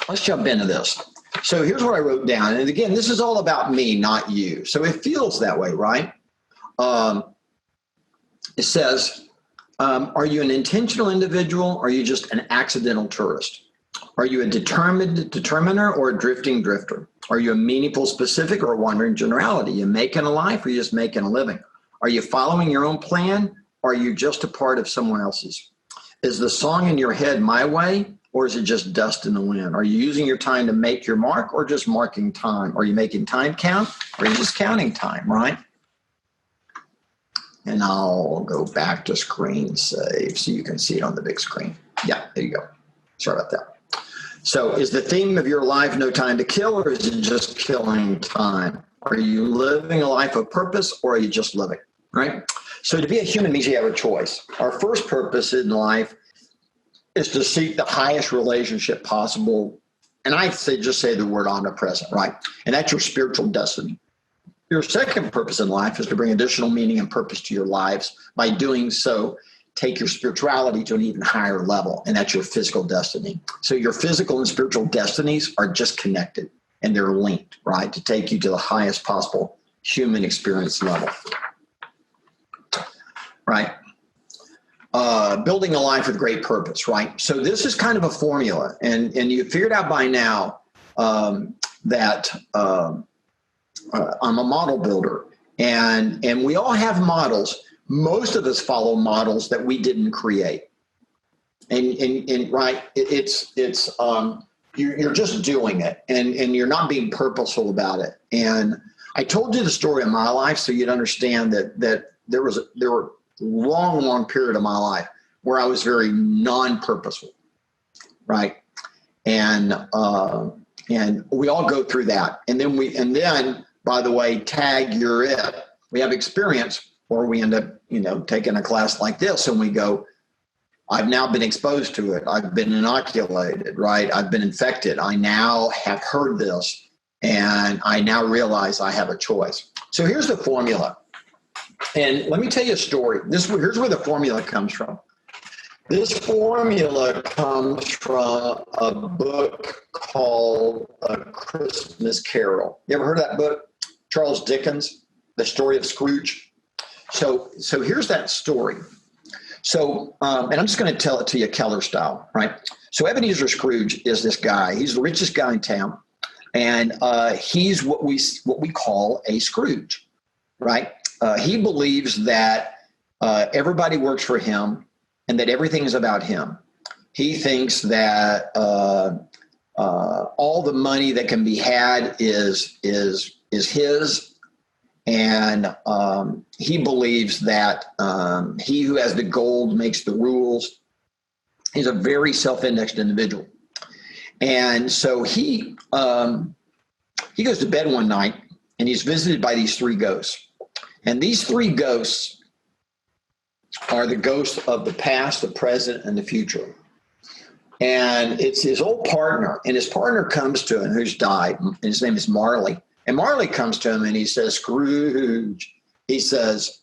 let's jump into this. So here's what I wrote down. And again, this is all about me, not you. So it feels that way, right? It says, are you an intentional individual or are you just an accidental tourist? Are you a determined determiner or a drifting drifter? Are you a meaningful specific or a wandering generality? Are you making a life or are you just making a living? Are you following your own plan or are you just a part of someone else's? Is the song in your head my way or is it just dust in the wind? Are you using your time to make your mark or just marking time? Are you making time count or are you just counting time, right? And I'll go back to screen save so you can see it on the big screen. Yeah, there you go. Sorry about that. So is the theme of your life no time to kill or is it just killing time? Are you living a life of purpose or are you just living, right? So to be a human means you have a choice. Our first purpose in life is to seek the highest relationship possible. And I say, just say the word omnipresent, right? And that's your spiritual destiny. Your second purpose in life is to bring additional meaning and purpose to your lives. By doing so, take your spirituality to an even higher level, and that's your physical destiny. So your physical and spiritual destinies are just connected, and they're linked, right, to take you to the highest possible human experience level, right? Building a life with great purpose, right? So this is kind of a formula, and you figured out by now that I'm a model builder, and we all have models. Most of us follow models that we didn't create, and right, you're just doing it, and you're not being purposeful about it. And I told you the story of my life so you'd understand that there were a long period of my life where I was very non-purposeful, right? And we all go through that, and then by the way, tag you're it. We have experience, or we end up, taking a class like this and we go, I've now been exposed to it. I've been inoculated, right? I've been infected. I now have heard this and I now realize I have a choice. So here's the formula. And let me tell you a story. Here's where the formula comes from. This formula comes from a book called A Christmas Carol. You ever heard of that book? Charles Dickens, The Story of Scrooge. So here's that story. So, and I'm just going to tell it to you Keller style, right? So Ebenezer Scrooge is this guy. He's the richest guy in town, and he's what we call a Scrooge, right? He believes that everybody works for him and that everything is about him. He thinks that all the money that can be had is his. And he believes that he who has the gold makes the rules. He's a very self-indexed individual. And so he goes to bed one night and he's visited by these three ghosts. And these three ghosts are the ghosts of the past, the present, and the future. And it's his old partner. And his partner comes to him, who's died. And his name is Marley. And Marley comes to him and he says, Scrooge, he says,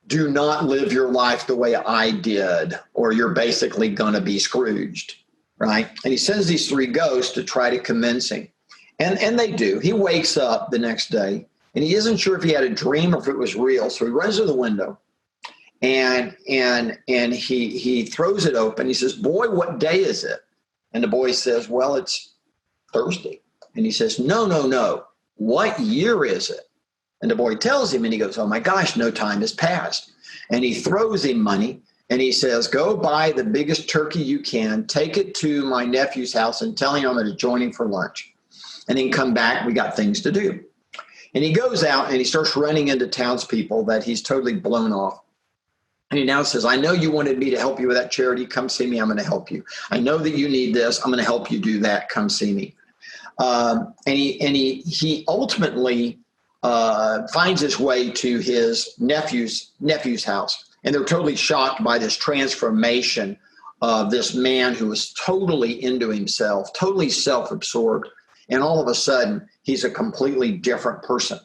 do not live your life the way I did, or you're basically going to be Scrooged, right? And he sends these three ghosts to try to convince him. And they do. He wakes up the next day and he isn't sure if he had a dream or if it was real. So he runs to the window and he throws it open. He says, boy, what day is it? And the boy says, well, it's Thursday. And he says, no. What year is it? And the boy tells him, and he goes, oh my gosh, no time has passed. And he throws him money and he says, go buy the biggest turkey you can, take it to my nephew's house and tell him I'm going to join him for lunch. And then come back, we got things to do. And he goes out and he starts running into townspeople that he's totally blown off. And he now says, I know you wanted me to help you with that charity. Come see me. I'm going to help you. I know that you need this. I'm going to help you do that. Come see me. And he ultimately finds his way to his nephew's house. And they're totally shocked by this transformation of this man who was totally into himself, totally self-absorbed. And all of a sudden, he's a completely different person.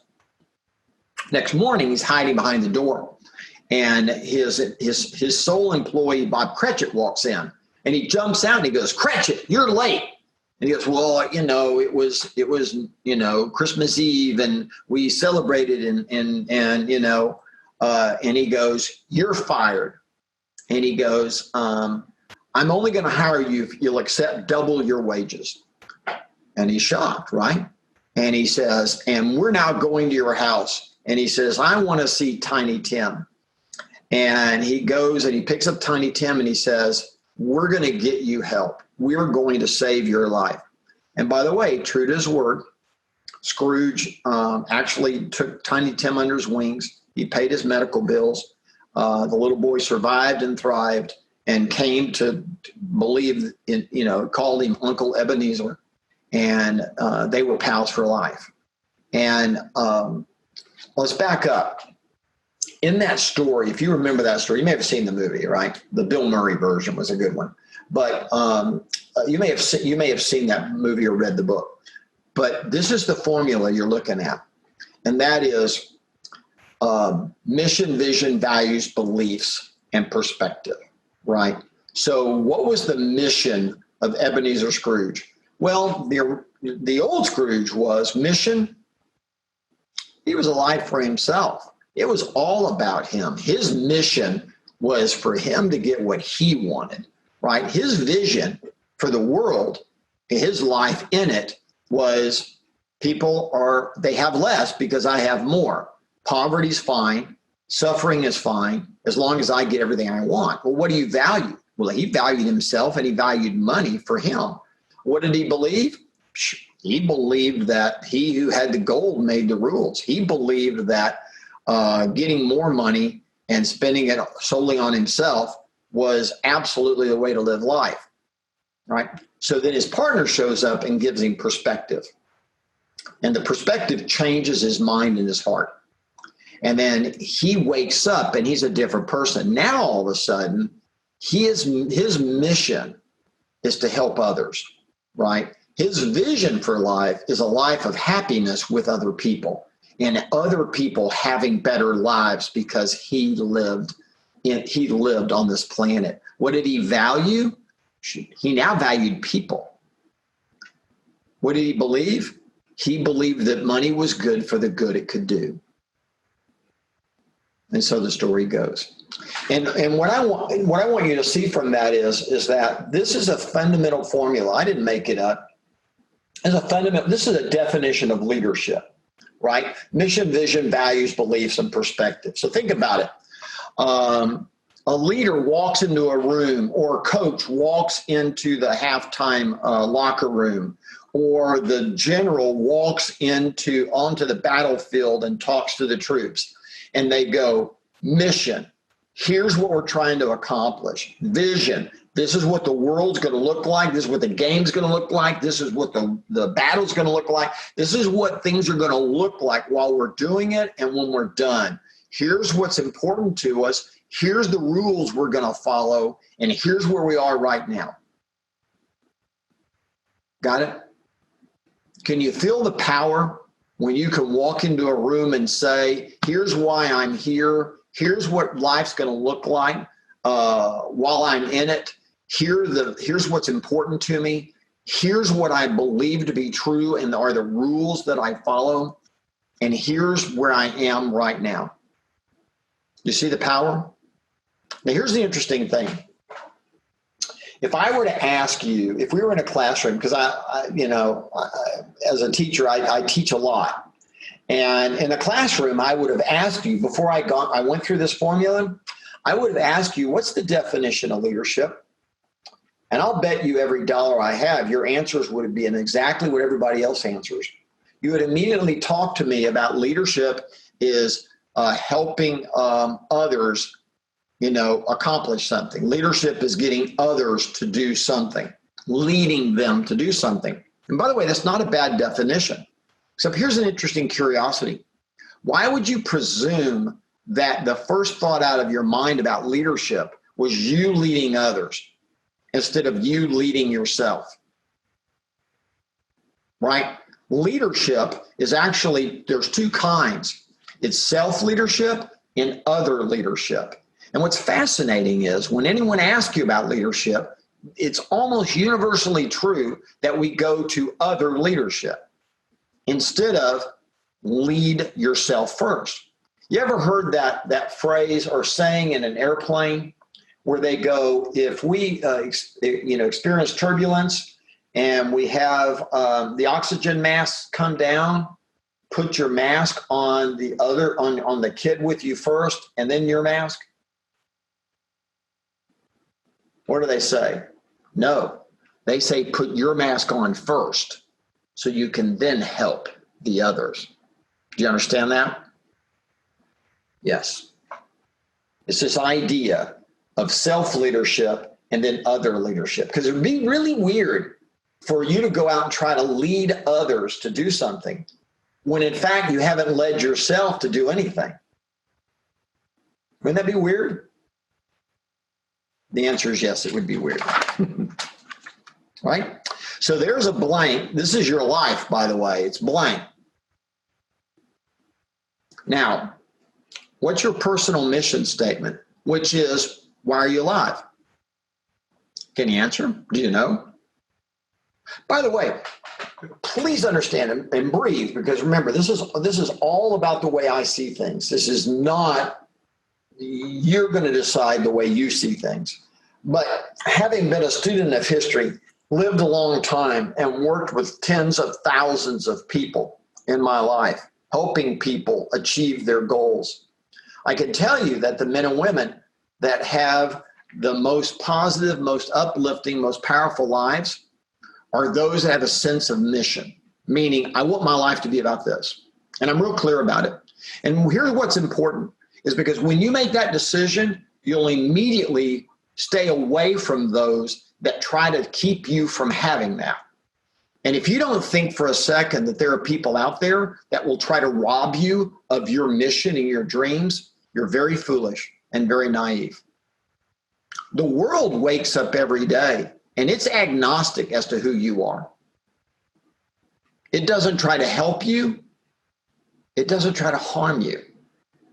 Next morning, he's hiding behind the door. And his sole employee, Bob Cratchit, walks in. And he jumps out and he goes, Cratchit, you're late. And he goes, well, it was, Christmas Eve and we celebrated and he goes, you're fired. And he goes, I'm only going to hire you if you'll accept double your wages. And he's shocked, right? And he says, and we're now going to your house. And he says, I want to see Tiny Tim. And he goes and he picks up Tiny Tim and he says, we're going to get you help. We're going to save your life. And by the way, true to his word, Scrooge actually took Tiny Tim under his wings. He paid his medical bills. The little boy survived and thrived and came to believe in, called him Uncle Ebenezer. And they were pals for life. And let's back up. In that story, if you remember that story, you may have seen the movie, right? The Bill Murray version was a good one. But you may have seen that movie or read the book. But this is the formula you're looking at. And that is mission, vision, values, beliefs, and perspective, right? So what was the mission of Ebenezer Scrooge? Well, the old Scrooge was mission. He was alive for himself. It was all about him. His mission was for him to get what he wanted, right? His vision for the world, his life in it was they have less because I have more. Poverty's fine. Suffering is fine as long as I get everything I want. Well, what do you value? Well, he valued himself and he valued money for him. What did he believe? He believed that he who had the gold made the rules. He believed that getting more money and spending it solely on himself was absolutely the way to live life, right? So then his partner shows up and gives him perspective. And the perspective changes his mind and his heart. And then he wakes up and he's a different person. Now, all of a sudden, his mission is to help others, right? His vision for life is a life of happiness with other people and other people having better lives because he lived on this planet. What did he value? He now valued people. What did he believe? He believed that money was good for the good it could do. And so the story goes. And what I want you to see from that is that this is a fundamental formula. I didn't make it up. This is a definition of leadership, right? Mission, vision, values, beliefs, and perspective. So think about it. A leader walks into a room, or a coach walks into the halftime locker room, or the general walks onto the battlefield and talks to the troops. And they go, mission, here's what we're trying to accomplish. Vision, this is what the world's going to look like. This is what the game's going to look like. This is what the battle's going to look like. This is what things are going to look like while we're doing it and when we're done. Here's what's important to us. Here's the rules we're going to follow. And here's where we are right now. Got it? Can you feel the power when you can walk into a room and say, here's why I'm here. Here's what life's going to look like while I'm in it. Here's what's important to me. Here's what I believe to be true and are the rules that I follow. And here's where I am right now. You see the power? Now, here's the interesting thing. If I were to ask you, if we were in a classroom, because as a teacher, I teach a lot. And in a classroom, I would have asked you, before I went through this formula, I would have asked you, what's the definition of leadership? And I'll bet you every dollar I have, your answers would be in exactly what everybody else answers. You would immediately talk to me about leadership is helping others accomplish something. Leadership is getting others to do something, leading them to do something. And by the way, that's not a bad definition. Except here's an interesting curiosity. Why would you presume that the first thought out of your mind about leadership was you leading others instead of you leading yourself? Right? Leadership is actually, there's two kinds. It's self-leadership and other leadership. And what's fascinating is when anyone asks you about leadership, it's almost universally true that we go to other leadership instead of lead yourself first. You ever heard that phrase or saying in an airplane where they go, if we experience turbulence and we have the oxygen mask come down, put your mask on on the kid with you first and then your mask? What do they say? No, they say put your mask on first so you can then help the others. Do you understand that? Yes. It's this idea of self-leadership and then other leadership, because it would be really weird for you to go out and try to lead others to do something when in fact you haven't led yourself to do anything. Wouldn't that be weird? The answer is yes, it would be weird. Right? So there's a blank. This is your life, by the way. It's blank. Now, what's your personal mission statement? Which is, why are you alive? Can you answer? Do you know? By the way, please understand and breathe, because remember, this is all about the way I see things. This is not, you're going to decide the way you see things. But having been a student of history, lived a long time, and worked with tens of thousands of people in my life, helping people achieve their goals, I can tell you that the men and women that have the most positive, most uplifting, most powerful lives are those that have a sense of mission, meaning I want my life to be about this. And I'm real clear about it. And here's what's important is because when you make that decision, you'll immediately stay away from those that try to keep you from having that. And if you don't think for a second that there are people out there that will try to rob you of your mission and your dreams, you're very foolish and very naive. The world wakes up every day and it's agnostic as to who you are. It doesn't try to help you. It doesn't try to harm you.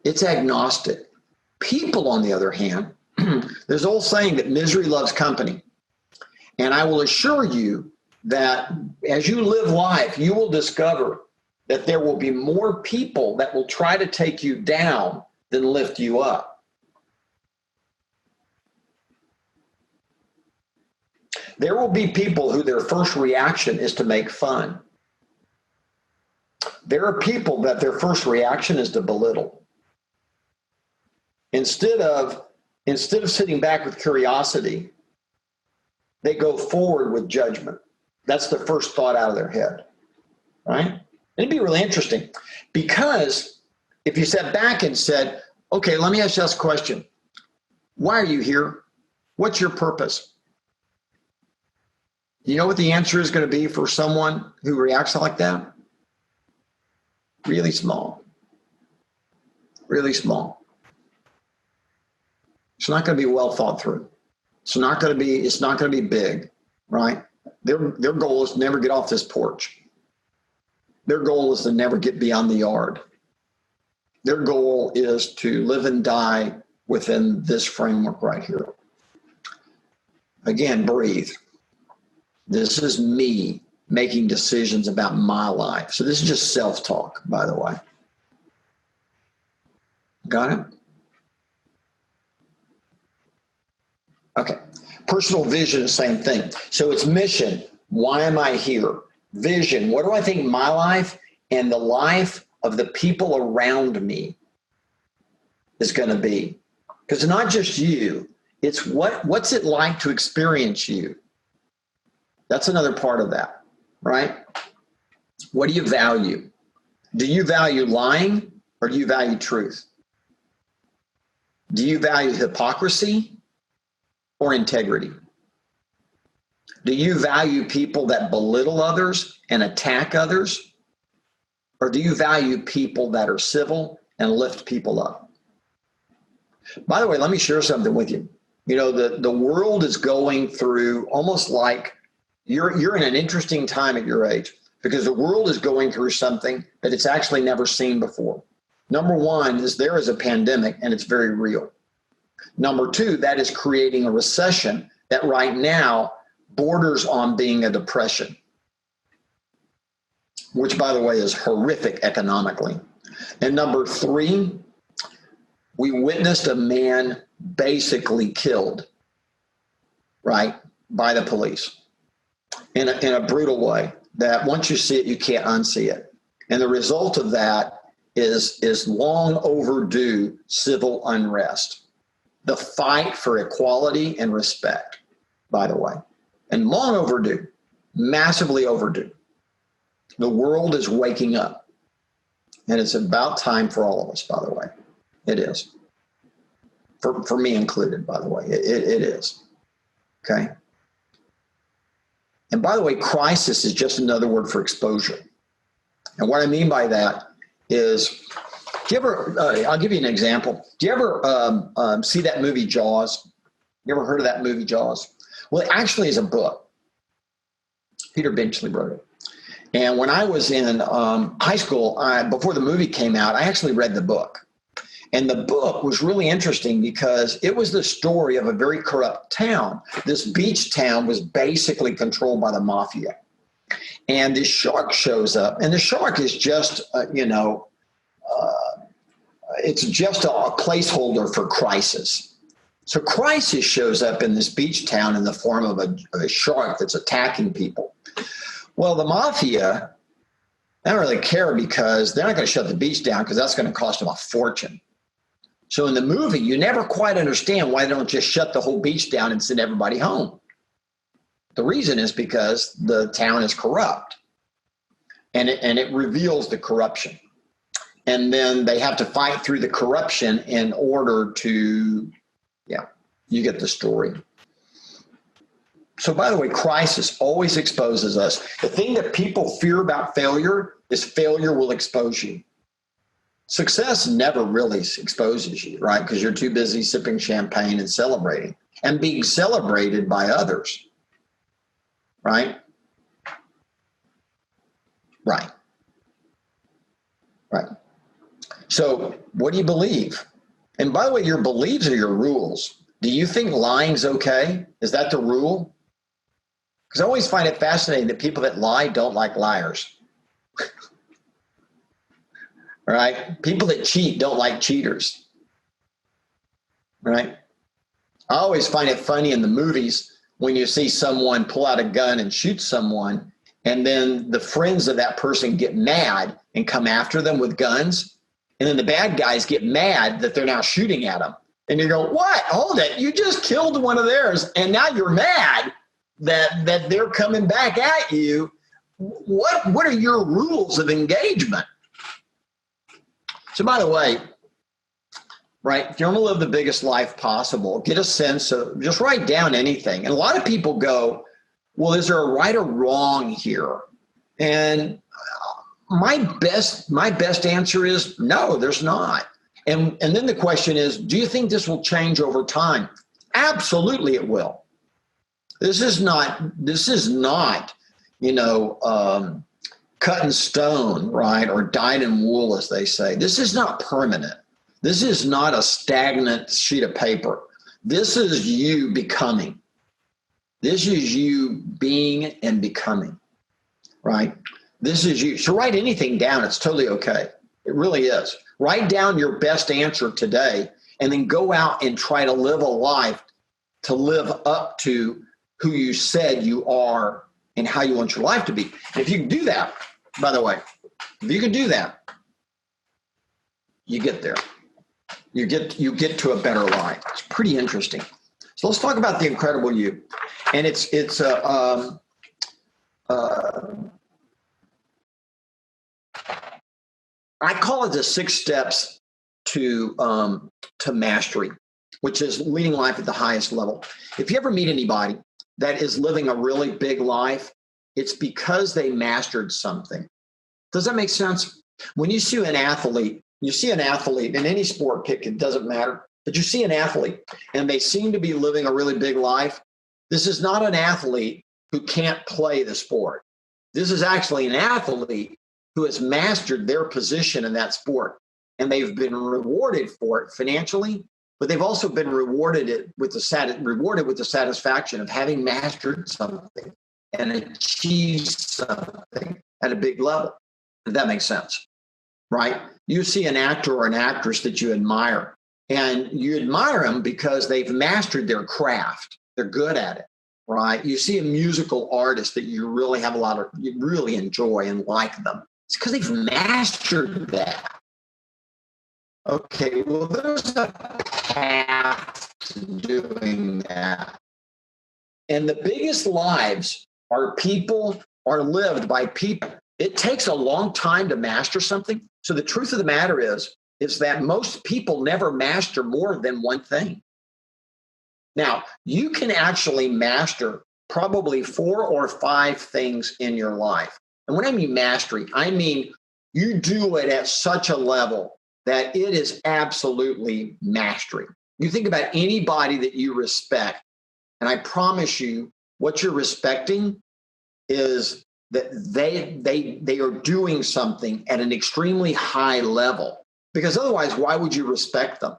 It's agnostic. People, on the other hand, there's an old saying that misery loves company. And I will assure you that as you live life, you will discover that there will be more people that will try to take you down than lift you up. There will be people who their first reaction is to make fun. There are people that their first reaction is to belittle. Instead of sitting back with curiosity, they go forward with judgment. That's the first thought out of their head, right? And it'd be really interesting because if you sat back and said, okay, let me ask you this question. Why are you here? What's your purpose? You know what the answer is going to be for someone who reacts like that? Really small. Really small. It's not going to be well thought through. It's not going to be big, right? Their goal is to never get off this porch. Their goal is to never get beyond the yard. Their goal is to live and die within this framework right here. Again, breathe. This is me making decisions about my life. So this is just self-talk, by the way. Got it? Okay. Personal vision is the same thing. So it's mission. Why am I here? Vision. What do I think my life and the life of the people around me is going to be? Because it's not just you. It's what's it like to experience you? That's another part of that, right? What do you value? Do you value lying or do you value truth? Do you value hypocrisy or integrity? Do you value people that belittle others and attack others? Or do you value people that are civil and lift people up? By the way, let me share something with you. You know, the world is going through almost like you're in an interesting time at your age because the world is going through something that it's actually never seen before. Number one is there is a pandemic and it's very real. Number two, that is creating a recession that right now borders on being a depression, which, by the way, is horrific economically. And number three, we witnessed a man basically killed, right, by the police in a brutal way that once you see it, you can't unsee it. And the result of that is long overdue civil unrest. The fight for equality and respect, by the way, and long overdue, massively overdue. The world is waking up, and it's about time for all of us, by the way. It is. For me included, by the way, it is. Okay. And by the way, crisis is just another word for exposure. And what I mean by that is, do you ever, I'll give you an example. Do you ever see that movie Jaws? You ever heard of that movie Jaws? Well, it actually is a book. Peter Benchley wrote it. And when I was in high school, before the movie came out, I actually read the book. And the book was really interesting because it was the story of a very corrupt town. This beach town was basically controlled by the mafia. And this shark shows up, and the shark is just, it's just a placeholder for crisis. So crisis shows up in this beach town in the form of a shark that's attacking people. Well, the mafia, they don't really care because they're not going to shut the beach down because that's going to cost them a fortune. So in the movie, you never quite understand why they don't just shut the whole beach down and send everybody home. The reason is because the town is corrupt, and it reveals the corruption. And then they have to fight through the corruption in order to, you get the story. So by the way, crisis always exposes us. The thing that people fear about failure is failure will expose you. Success never really exposes you, right? Because you're too busy sipping champagne and celebrating and being celebrated by others, right? Right. Right. So what do you believe? And by the way, your beliefs are your rules. Do you think lying's okay? Is that the rule? Because I always find it fascinating that people that lie don't like liars. Right? People that cheat don't like cheaters. Right? I always find it funny in the movies when you see someone pull out a gun and shoot someone, and then the friends of that person get mad and come after them with guns. And then the bad guys get mad that they're now shooting at them. And you go, what? Hold it. You just killed one of theirs, and now you're mad that they're coming back at you. What are your rules of engagement? So by the way, right, if you want to live the biggest life possible, get a sense of, just write down anything. And a lot of people go, well, is there a right or wrong here? And my best answer is no, there's not. And then the question is, do you think this will change over time? Absolutely it will. This is not, cut in stone, right? Or dyed in wool, as they say. This is not permanent. This is not a stagnant sheet of paper. This is you becoming. This is you being and becoming, right? This is you. So write anything down. It's totally okay. It really is. Write down your best answer today, and then go out and try to live a life to live up to who you said you are and how you want your life to be. And if you can do that, by the way, if you can do that, you get there. You get to a better life. It's pretty interesting. So let's talk about the incredible you. And I call it the 6 steps to mastery, which is leading life at the highest level. If you ever meet anybody that is living a really big life, it's because they mastered something. Does that make sense? When you see an athlete in any sport, pick, it doesn't matter, but you see an athlete and they seem to be living a really big life. This is not an athlete who can't play the sport. This is actually an athlete who has mastered their position in that sport, and they've been rewarded for it financially but they've also been rewarded with the satisfaction of having mastered something and achieved something at a big level. If that makes sense, right? You see an actor or an actress that you admire, and you admire them because they've mastered their craft. They're good at it, right? You see a musical artist that you really you really enjoy and like them. It's because they've mastered that. Okay, well, there's a path to doing that. And the biggest lives are lived by people. It takes a long time to master something. So the truth of the matter is that most people never master more than one thing. Now, you can actually master probably 4 or 5 things in your life. And when I mean mastery, I mean you do it at such a level that it is absolutely mastery. You think about anybody that you respect, and I promise you, what you're respecting is that they are doing something at an extremely high level. Because otherwise, why would you respect them?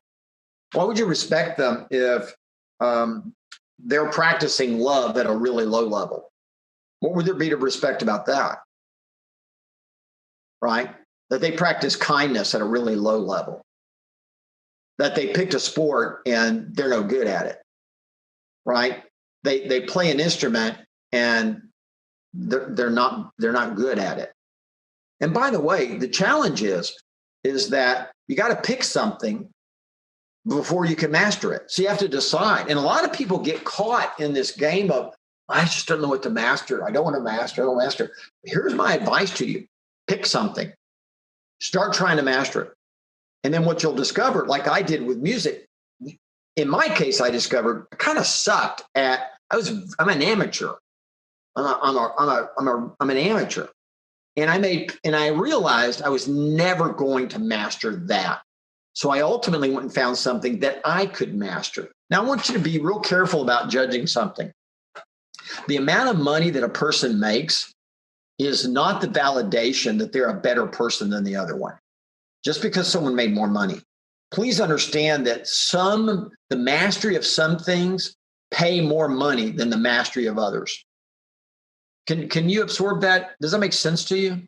Why would you respect them if they're practicing love at a really low level? What would there be to respect about that? Right? That they practice kindness at a really low level. That they picked a sport and they're no good at it. Right? They play an instrument and they're not good at it. And by the way, the challenge is that you got to pick something before you can master it. So you have to decide. And a lot of people get caught in this game of, I just don't know what to master. I don't want to master. I don't master. Here's my advice to you. Pick something. Start trying to master it. And then what you'll discover, like I did with music, in my case, I discovered I kind of sucked at, I'm an amateur. I'm an amateur. And I realized I was never going to master that. So I ultimately went and found something that I could master. Now, I want you to be real careful about judging something. The amount of money that a person makes is not the validation that they're a better person than the other one. Just because someone made more money. Please understand that the mastery of some things pay more money than the mastery of others. Can you absorb that? Does that make sense to you?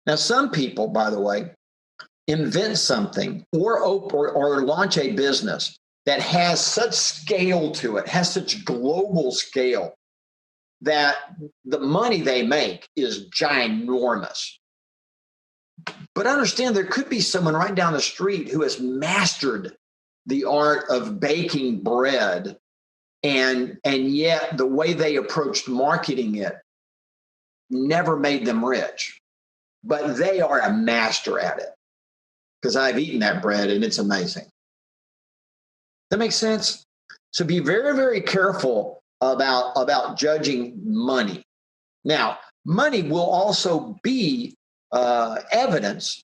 Now, some people, by the way, invent something or launch a business that has such scale to it, has such global scale, that the money they make is ginormous. But understand there could be someone right down the street who has mastered the art of baking bread, and yet the way they approached marketing it never made them rich. But they are a master at it, because I've eaten that bread and it's amazing. That makes sense? So be very, very careful about judging money. Now, money will also be evidence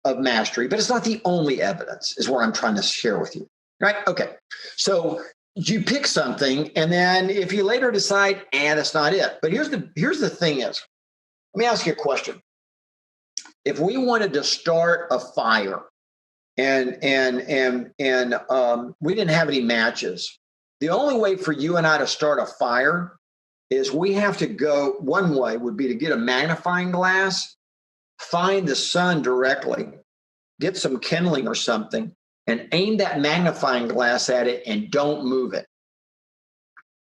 of mastery, but it's not the only evidence, is what I'm trying to share with you. Right? Okay. So you pick something, and then if you later decide, that's not it. But here's the thing is, let me ask you a question. If we wanted to start a fire and we didn't have any matches, the only way for you and I to start a fire is we have to go, one way would be to get a magnifying glass, find the sun directly, get some kindling or something, and aim that magnifying glass at it and don't move it.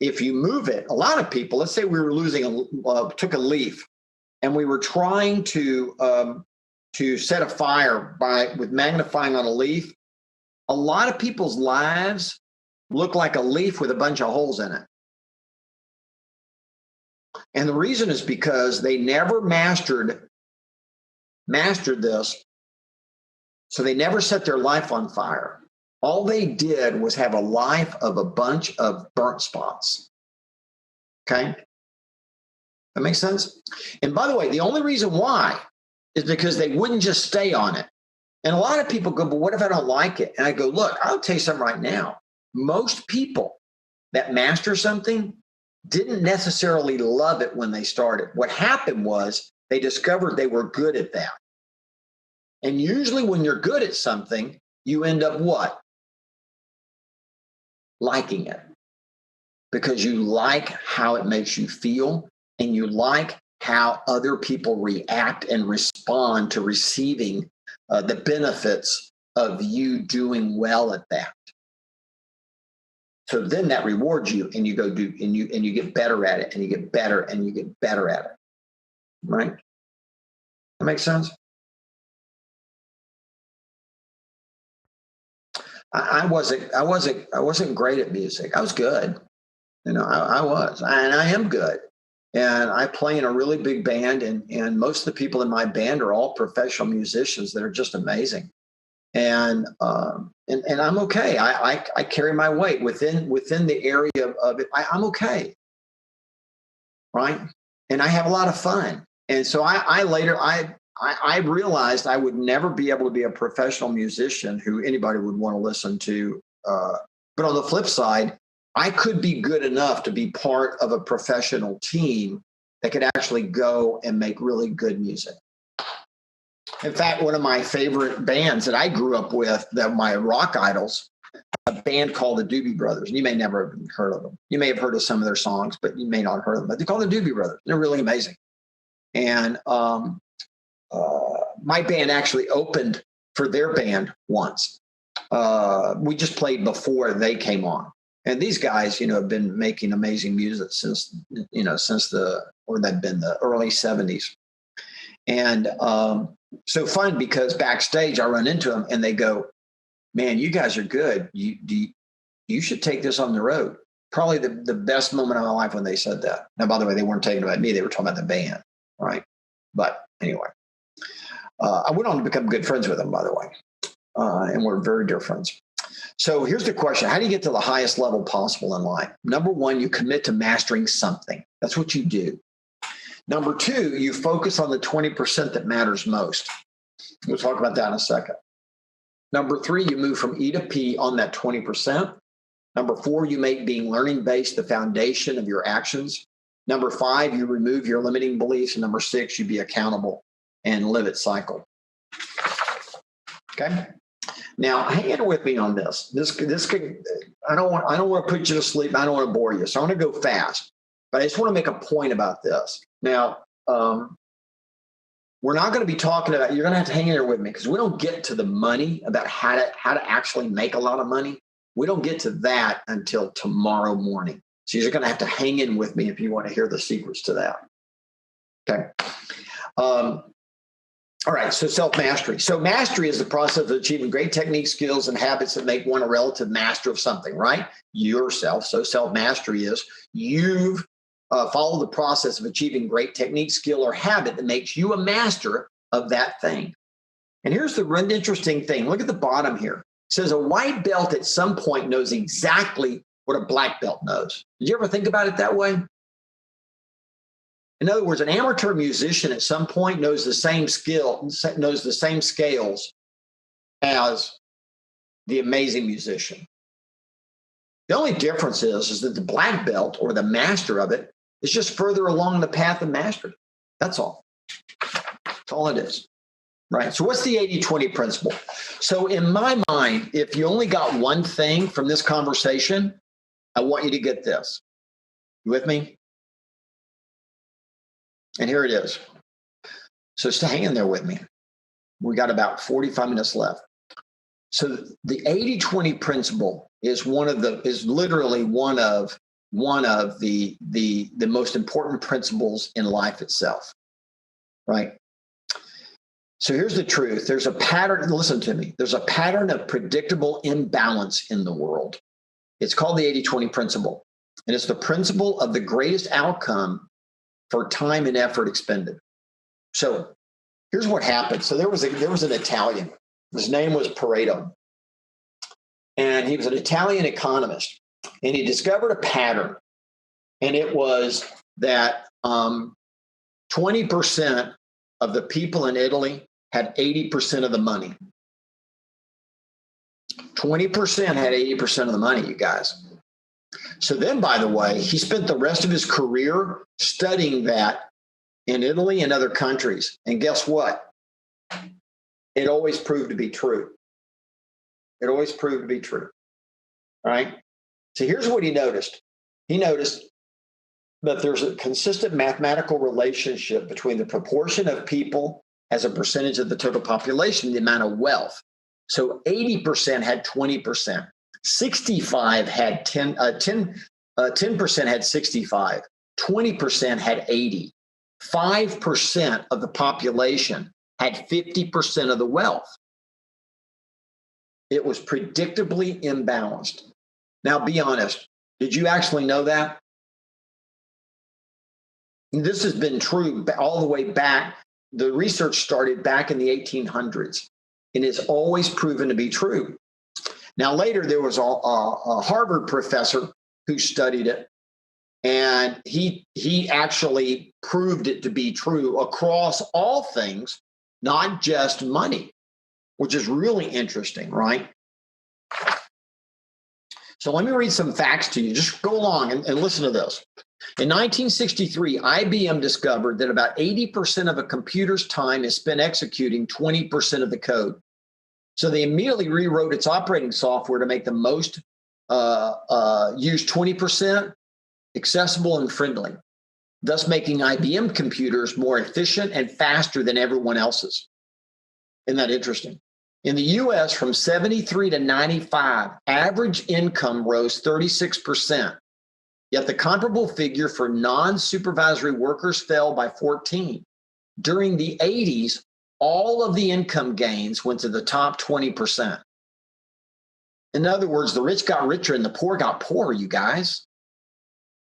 If you move it, a lot of people, let's say we were took a leaf and we were trying to set a fire with magnifying on a leaf, a lot of people's lives look like a leaf with a bunch of holes in it. And the reason is because they never mastered this. So they never set their life on fire. All they did was have a life of a bunch of burnt spots. Okay? That makes sense? And by the way, the only reason why is because they wouldn't just stay on it. And a lot of people go, but what if I don't like it? And I go, look, I'll tell you something right now. Most people that master something didn't necessarily love it when they started. What happened was they discovered they were good at that. And usually when you're good at something, you end up what? Liking it. Because you like how it makes you feel, and you like how other people react and respond to receiving the benefits of you doing well at that. So then that rewards you, and you go do, and you get better at it, and you get better, and you get better at it. Right? That makes sense? I wasn't great at music. I was good. I was, and I am good. And I play in a really big band, and most of the people in my band are all professional musicians that are just amazing. And I'm okay. I carry my weight within the area of it. I'm okay, right? And I have a lot of fun. And so I realized I would never be able to be a professional musician who anybody would want to listen to. But on the flip side, I could be good enough to be part of a professional team that could actually go and make really good music. In fact, one of my favorite bands that I grew up with, that my rock idols, a band called the Doobie Brothers. And you may never have heard of them. You may have heard of some of their songs, but you may not have heard of them. But they're called the Doobie Brothers. They're really amazing. And my band actually opened for their band once. We just played before they came on. And these guys, have been making amazing music since they've been the early 70s. And so fun, because backstage I run into them and they go, "Man, you guys are good. You should take this on the road." Probably the best moment of my life when they said that. Now, by the way, they weren't talking about me. They were talking about the band, right? But anyway, I went on to become good friends with them, by the way. And we're very dear friends. So here's the question. How do you get to the highest level possible in life? Number one, you commit to mastering something. That's what you do. Number two, you focus on the 20% that matters most. We'll talk about that in a second. Number three, you move from E to P on that 20%. Number four, you make being learning-based the foundation of your actions. Number five, you remove your limiting beliefs. And number six, you be accountable and live its cycle. Okay. Now, hang in with me on this. This could, I don't want to put you to sleep. I don't want to bore you. So I'm going to go fast, but I just want to make a point about this. Now, we're not going to be talking about, you're going to have to hang in there with me, because we don't get to the money, about how to actually make a lot of money. We don't get to that until tomorrow morning. So you're going to have to hang in with me if you want to hear the secrets to that. Okay. All right, so self-mastery. So mastery is the process of achieving great techniques, skills, and habits that make one a relative master of something, right? Yourself. So self-mastery is you've followed the process of achieving great technique, skill, or habit that makes you a master of that thing. And here's the really interesting thing. Look at the bottom here. It says a white belt at some point knows exactly what a black belt knows. Did you ever think about it that way? In other words, an amateur musician at some point knows the same scales as the amazing musician. The only difference is that the black belt, or the master of it, is just further along the path of mastery. That's all. That's all it is. Right? So what's the 80-20 principle? So in my mind, if you only got one thing from this conversation, I want you to get this. You with me? And here it is. So stay hanging there with me. We got about 45 minutes left. So the 80-20 principle is literally one of the most important principles in life itself. Right? So here's the truth. There's a pattern, listen to me. There's a pattern of predictable imbalance in the world. It's called the 80-20 principle. And it's the principle of the greatest outcome for time and effort expended. So here's what happened. So there was an Italian. His name was Pareto. And he was an Italian economist. And he discovered a pattern. And it was that 20% of the people in Italy had 80% of the money. 20% had 80% of the money, you guys. So then, by the way, he spent the rest of his career studying that in Italy and other countries. And guess what? It always proved to be true. It always proved to be true. All right. So here's what he noticed. He noticed that there's a consistent mathematical relationship between the proportion of people as a percentage of the total population, the amount of wealth. So 80% had 20%, 65 had 10% had 65, 20% had 80, 5% of the population had 50% of the wealth. It was predictably imbalanced. Now, be honest. Did you actually know that? This has been true all the way back. The research started back in the 1800s, and it's always proven to be true. Now, later, there was a Harvard professor who studied it, and he actually proved it to be true across all things, not just money, which is really interesting, right? So let me read some facts to you. Just go along and listen to this. In 1963, IBM discovered that about 80% of a computer's time is spent executing 20% of the code. So they immediately rewrote its operating software to make the most use 20% accessible and friendly, thus making IBM computers more efficient and faster than everyone else's. Isn't that interesting? In the US, from 73 to 95, average income rose 36%. Yet the comparable figure for non-supervisory workers fell by 14. During the 80s, all of the income gains went to the top 20%. In other words, the rich got richer and the poor got poorer, you guys.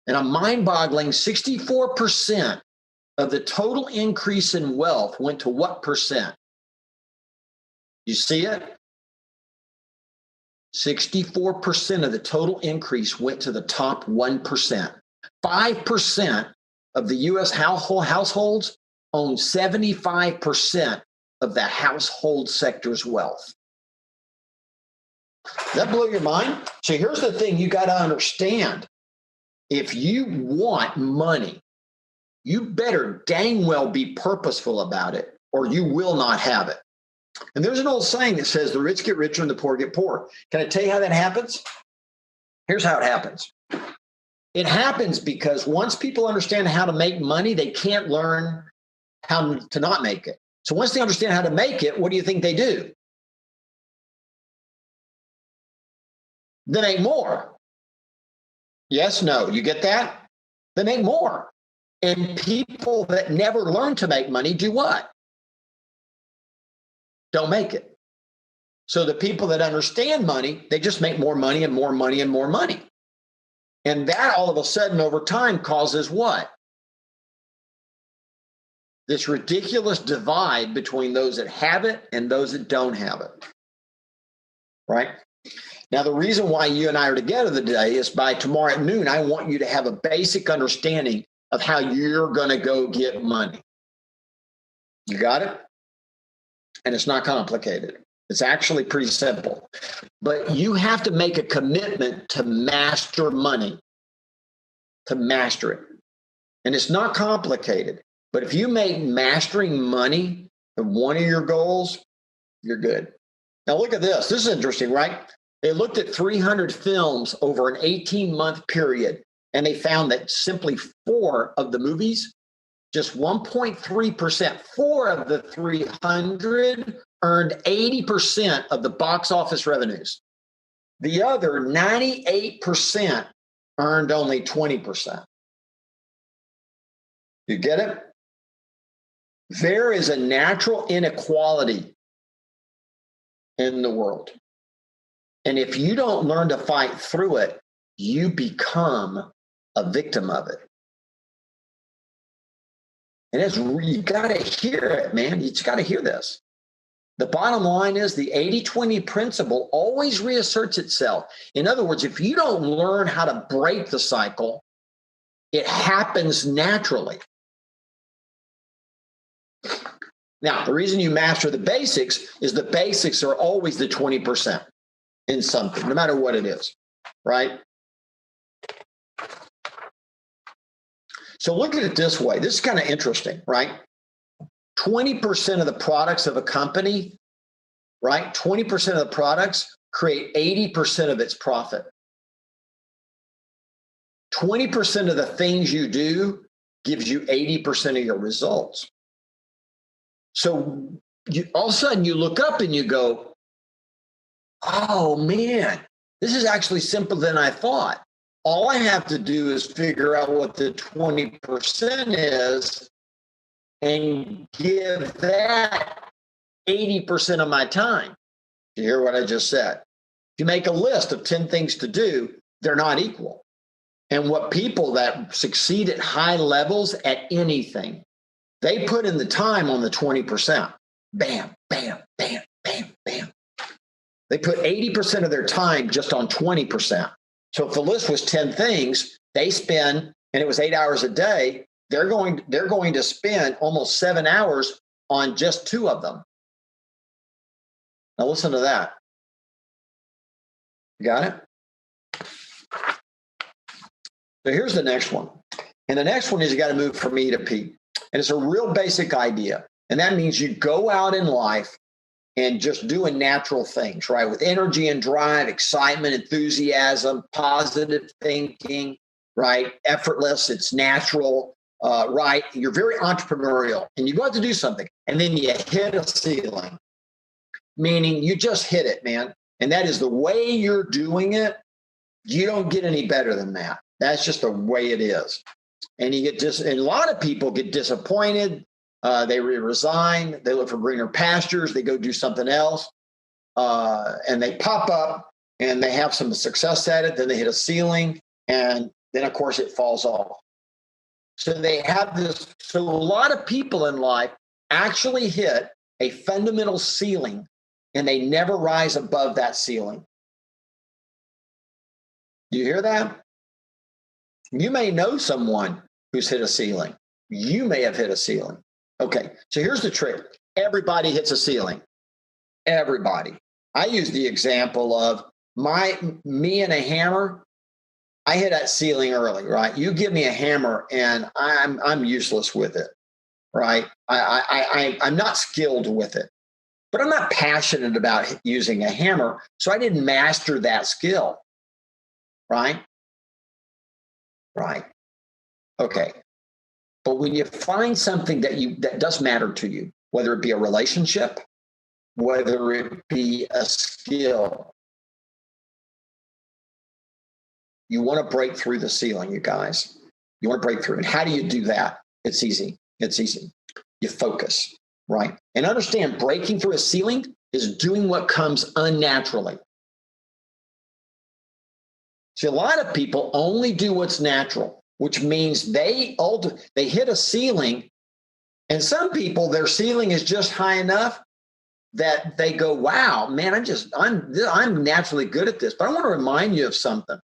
And a mind-boggling 64% of the total increase in wealth went to what percent? You see it? 64% of the total increase went to the top 1%. 5% of the U.S. households own 75% of the household sector's wealth. Does that blow your mind? So here's the thing you got to understand. If you want money, you better dang well be purposeful about it, or you will not have it. And there's an old saying that says the rich get richer and the poor get poorer. Can I tell you how that happens? Here's how it happens. It happens because once people understand how to make money, they can't learn how to not make it. So once they understand how to make it, what do you think they do? They make more. Yes, no. You get that? They make more. And people that never learn to make money do what? Don't make it. So the people that understand money, they just make more money and more money and more money. And that all of a sudden over time causes what? This ridiculous divide between those that have it and those that don't have it. Right? Now, the reason why you and I are together today is by tomorrow at noon, I want you to have a basic understanding of how you're going to go get money. You got it? And it's not complicated. It's actually pretty simple. But you have to make a commitment to master money, to master it. And it's not complicated. But if you make mastering money one of your goals, you're good. Now look at this. This is interesting, right? They looked at 300 films over an 18-month period, and they found that simply 4 of the movies, just 1.3%, 4 of the 300 earned 80% of the box office revenues. The other 98% earned only 20%. You get it? There is a natural inequality in the world. And if you don't learn to fight through it, you become a victim of it. And you got to hear it, man. You just got to hear this. The bottom line is the 80-20 principle always reasserts itself. In other words, if you don't learn how to break the cycle, it happens naturally. Now, the reason you master the basics is the basics are always the 20% in something, no matter what it is, right? So look at it this way. This is kind of interesting, right? 20% of the products of a company, right? 20% of the products create 80% of its profit. 20% of the things you do gives you 80% of your results. So all of a sudden you look up and you go, oh man, this is actually simpler than I thought. All I have to do is figure out what the 20% is and give that 80% of my time. You hear what I just said? If you make a list of 10 things to do, they're not equal. And what people that succeed at high levels at anything, they put in the time on the 20%. Bam, bam, bam, bam, bam. They put 80% of their time just on 20%. So if the list was 10 things, they spend, and it was 8 hours a day, they're going to spend almost 7 hours on just 2 of them. Now listen to that. You got it? So here's the next one. And the next one is you got to move from E to P. And it's a real basic idea. And that means you go out in life and just doing natural things, right? With energy and drive, excitement, enthusiasm, positive thinking, right? Effortless, it's natural, right? You're very entrepreneurial and you go out to do something and then you hit a ceiling, meaning you just hit it, man. And that is the way you're doing it. You don't get any better than that. That's just the way it is. And you get and a lot of people get disappointed. They resign. They look for greener pastures. They go do something else. And they pop up and they have some success at it. Then they hit a ceiling. And then, of course, it falls off. So they have this. So a lot of people in life actually hit a fundamental ceiling and they never rise above that ceiling. Do you hear that? You may know someone who's hit a ceiling. You may have hit a ceiling. Okay, so here's the trick. Everybody hits a ceiling. Everybody. I use the example of me and a hammer. I hit that ceiling early, right? You give me a hammer and I'm useless with it, right? I'm not skilled with it, but I'm not passionate about using a hammer, so I didn't master that skill, right? Right. Okay. But when you find something that does matter to you, whether it be a relationship, whether it be a skill, you want to break through the ceiling, you guys. You want to break through. And how do you do that? It's easy. It's easy. You focus, right? And understand breaking through a ceiling is doing what comes unnaturally. See, a lot of people only do what's natural, which means they hit a ceiling, and some people, their ceiling is just high enough that they go, wow, man, I'm naturally good at this. But I want to remind you of something.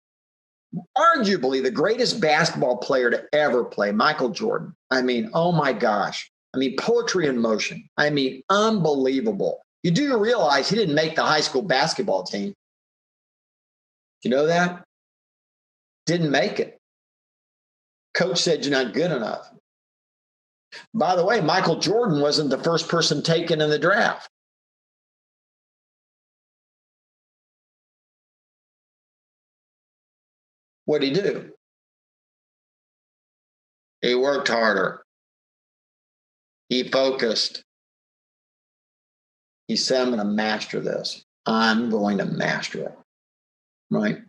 Arguably the greatest basketball player to ever play, Michael Jordan. I mean, oh my gosh. I mean, poetry in motion. I mean, unbelievable. You do realize he didn't make the high school basketball team. You know that? Didn't make it. Coach said you're not good enough. By the way, Michael Jordan wasn't the first person taken in the draft. What did he do? He worked harder. He focused. He said, I'm going to master this. I'm going to master it. Right?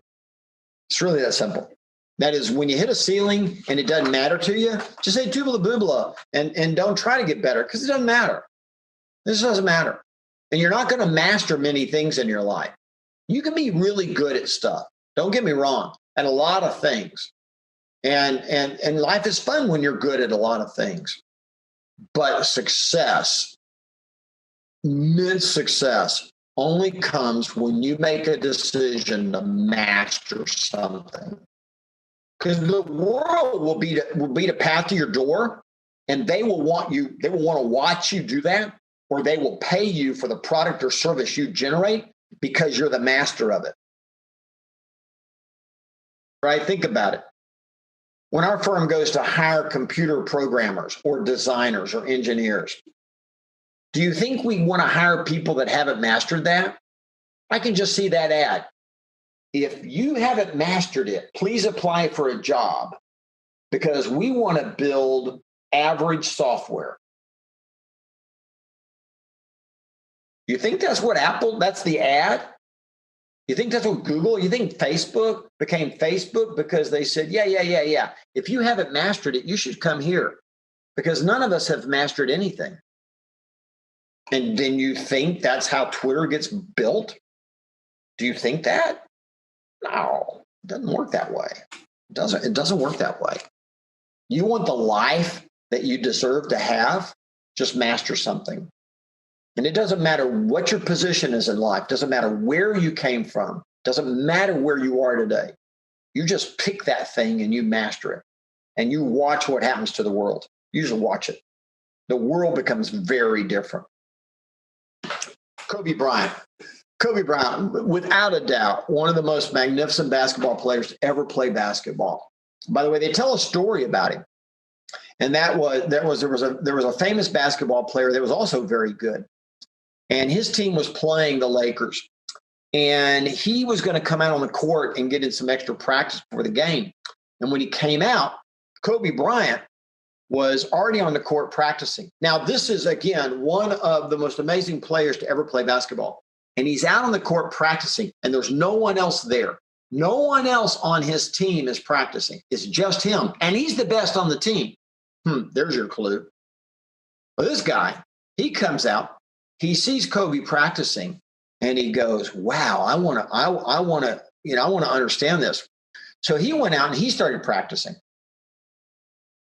It's really that simple. That is, when you hit a ceiling and it doesn't matter to you, just say tubula boobula and don't try to get better because it doesn't matter. This doesn't matter. And you're not going to master many things in your life. You can be really good at stuff. Don't get me wrong, at a lot of things. And life is fun when you're good at a lot of things. But success, immense success, only comes when you make a decision to master something. Because the world will be the path to your door, and they will want to watch you do that, or they will pay you for the product or service you generate because you're the master of it. Right? Think about it. When our firm goes to hire computer programmers or designers or engineers, do you think we want to hire people that haven't mastered that? I can just see that ad. If you haven't mastered it, please apply for a job because we want to build average software. You think that's what Apple, that's the ad? You think that's what Google, you think Facebook became Facebook because they said, yeah. If you haven't mastered it, you should come here because none of us have mastered anything. And then you think that's how Twitter gets built? Do you think that? No, it doesn't work that way. It doesn't work that way. You want the life that you deserve to have, just master something. And it doesn't matter what your position is in life, doesn't matter where you came from, doesn't matter where you are today. You just pick that thing and you master it. And you watch what happens to the world. You just watch it. The world becomes very different. Kobe Bryant. Kobe Bryant, without a doubt, one of the most magnificent basketball players to ever play basketball. By the way, they tell a story about him. And there was a famous basketball player that was also very good. And his team was playing the Lakers. And he was going to come out on the court and get in some extra practice before the game. And when he came out, Kobe Bryant was already on the court practicing. Now, this is, again, one of the most amazing players to ever play basketball. And he's out on the court practicing, and there's no one else there. No one else on his team is practicing. It's just him. And he's the best on the team. There's your clue. Well, this guy, he comes out, he sees Kobe practicing, and he goes, wow, I want to understand this. So he went out and he started practicing.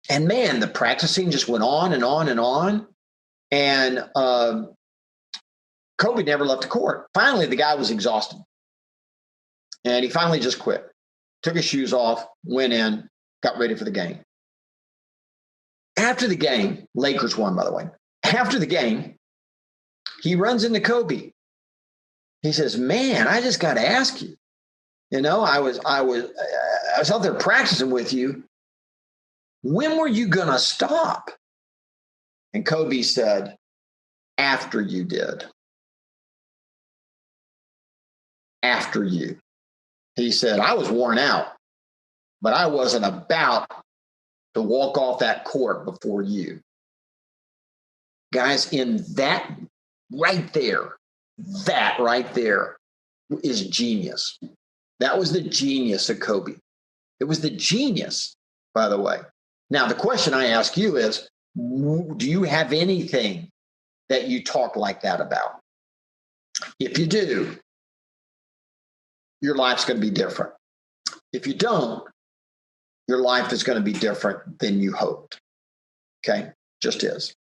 And man, the practicing just went on and on and on. And Kobe never left the court. Finally, the guy was exhausted. And he finally just quit, took his shoes off, went in, got ready for the game. After the game, Lakers won, by the way. After the game, he runs into Kobe. He says, man, I just got to ask you, I was out there practicing with you. When were you going to stop? And Kobe said, after you did. After you. He said, I was worn out, but I wasn't about to walk off that court before you. Guys, in that right there is genius. That was the genius of Kobe. It was the genius, by the way. Now, the question I ask you is, do you have anything that you talk like that about? If you do, your life's going to be different. If you don't, your life is going to be different than you hoped. Okay? Just is.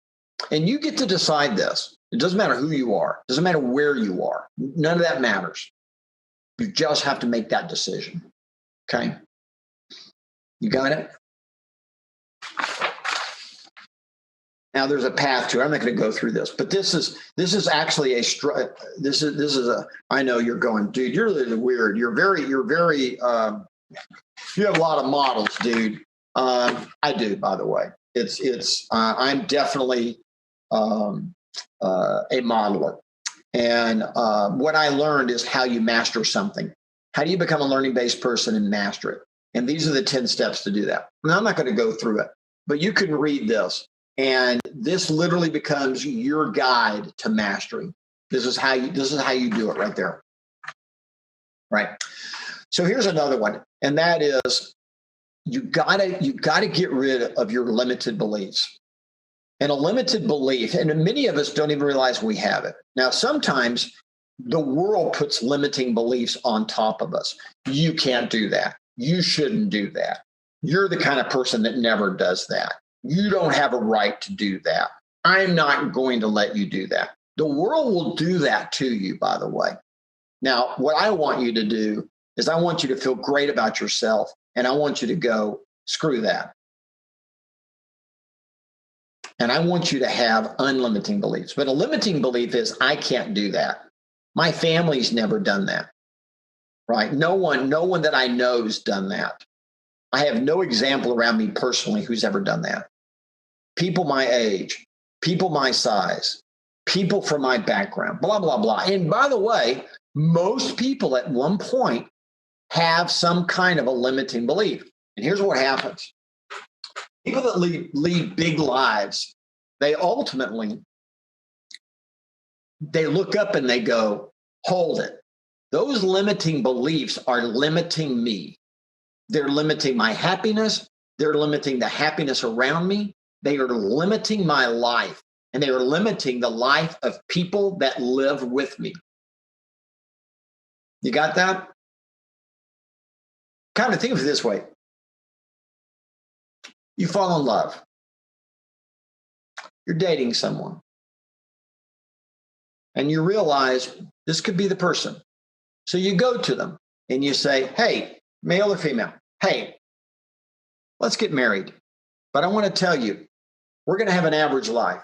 And you get to decide this. It doesn't matter who you are. It doesn't matter where you are. None of that matters. You just have to make that decision. Okay? You got it? Now there's a path to it. I'm not going to go through this, but this is actually I know you're going, dude, you're really weird. You're very, you have a lot of models, dude. I do, by the way. I'm definitely a modeler. And what I learned is how you master something. How do you become a learning-based person and master it? And these are the 10 steps to do that. Now, I'm not going to go through it, but you can read this. And this literally becomes your guide to mastering. This is how you do it right there. Right. So here's another one. And that is you gotta get rid of your limited beliefs. And a limited belief, and many of us don't even realize we have it. Now, sometimes the world puts limiting beliefs on top of us. You can't do that. You shouldn't do that. You're the kind of person that never does that. You don't have a right to do that. I'm not going to let you do that. The world will do that to you, by the way. Now, what I want you to do is I want you to feel great about yourself, and I want you to go, screw that. And I want you to have unlimiting beliefs. But a limiting belief is, I can't do that. My family's never done that, right? No one that I know has done that. I have no example around me personally who's ever done that. People my age, people my size, people from my background, blah, blah, blah. And by the way, Most people at one point have some kind of a limiting belief. And here's what happens. People that lead big lives, they ultimately, they look up and they go, hold it. Those limiting beliefs are limiting me. They're limiting my happiness. They're limiting the happiness around me. They are limiting my life. And they are limiting the life of people that live with me. You got that? Kind of think of it this way. You fall in love. You're dating someone. And you realize this could be the person. So you go to them and you say, hey, male or female, hey, let's get married. But I want to tell you, we're going to have an average life.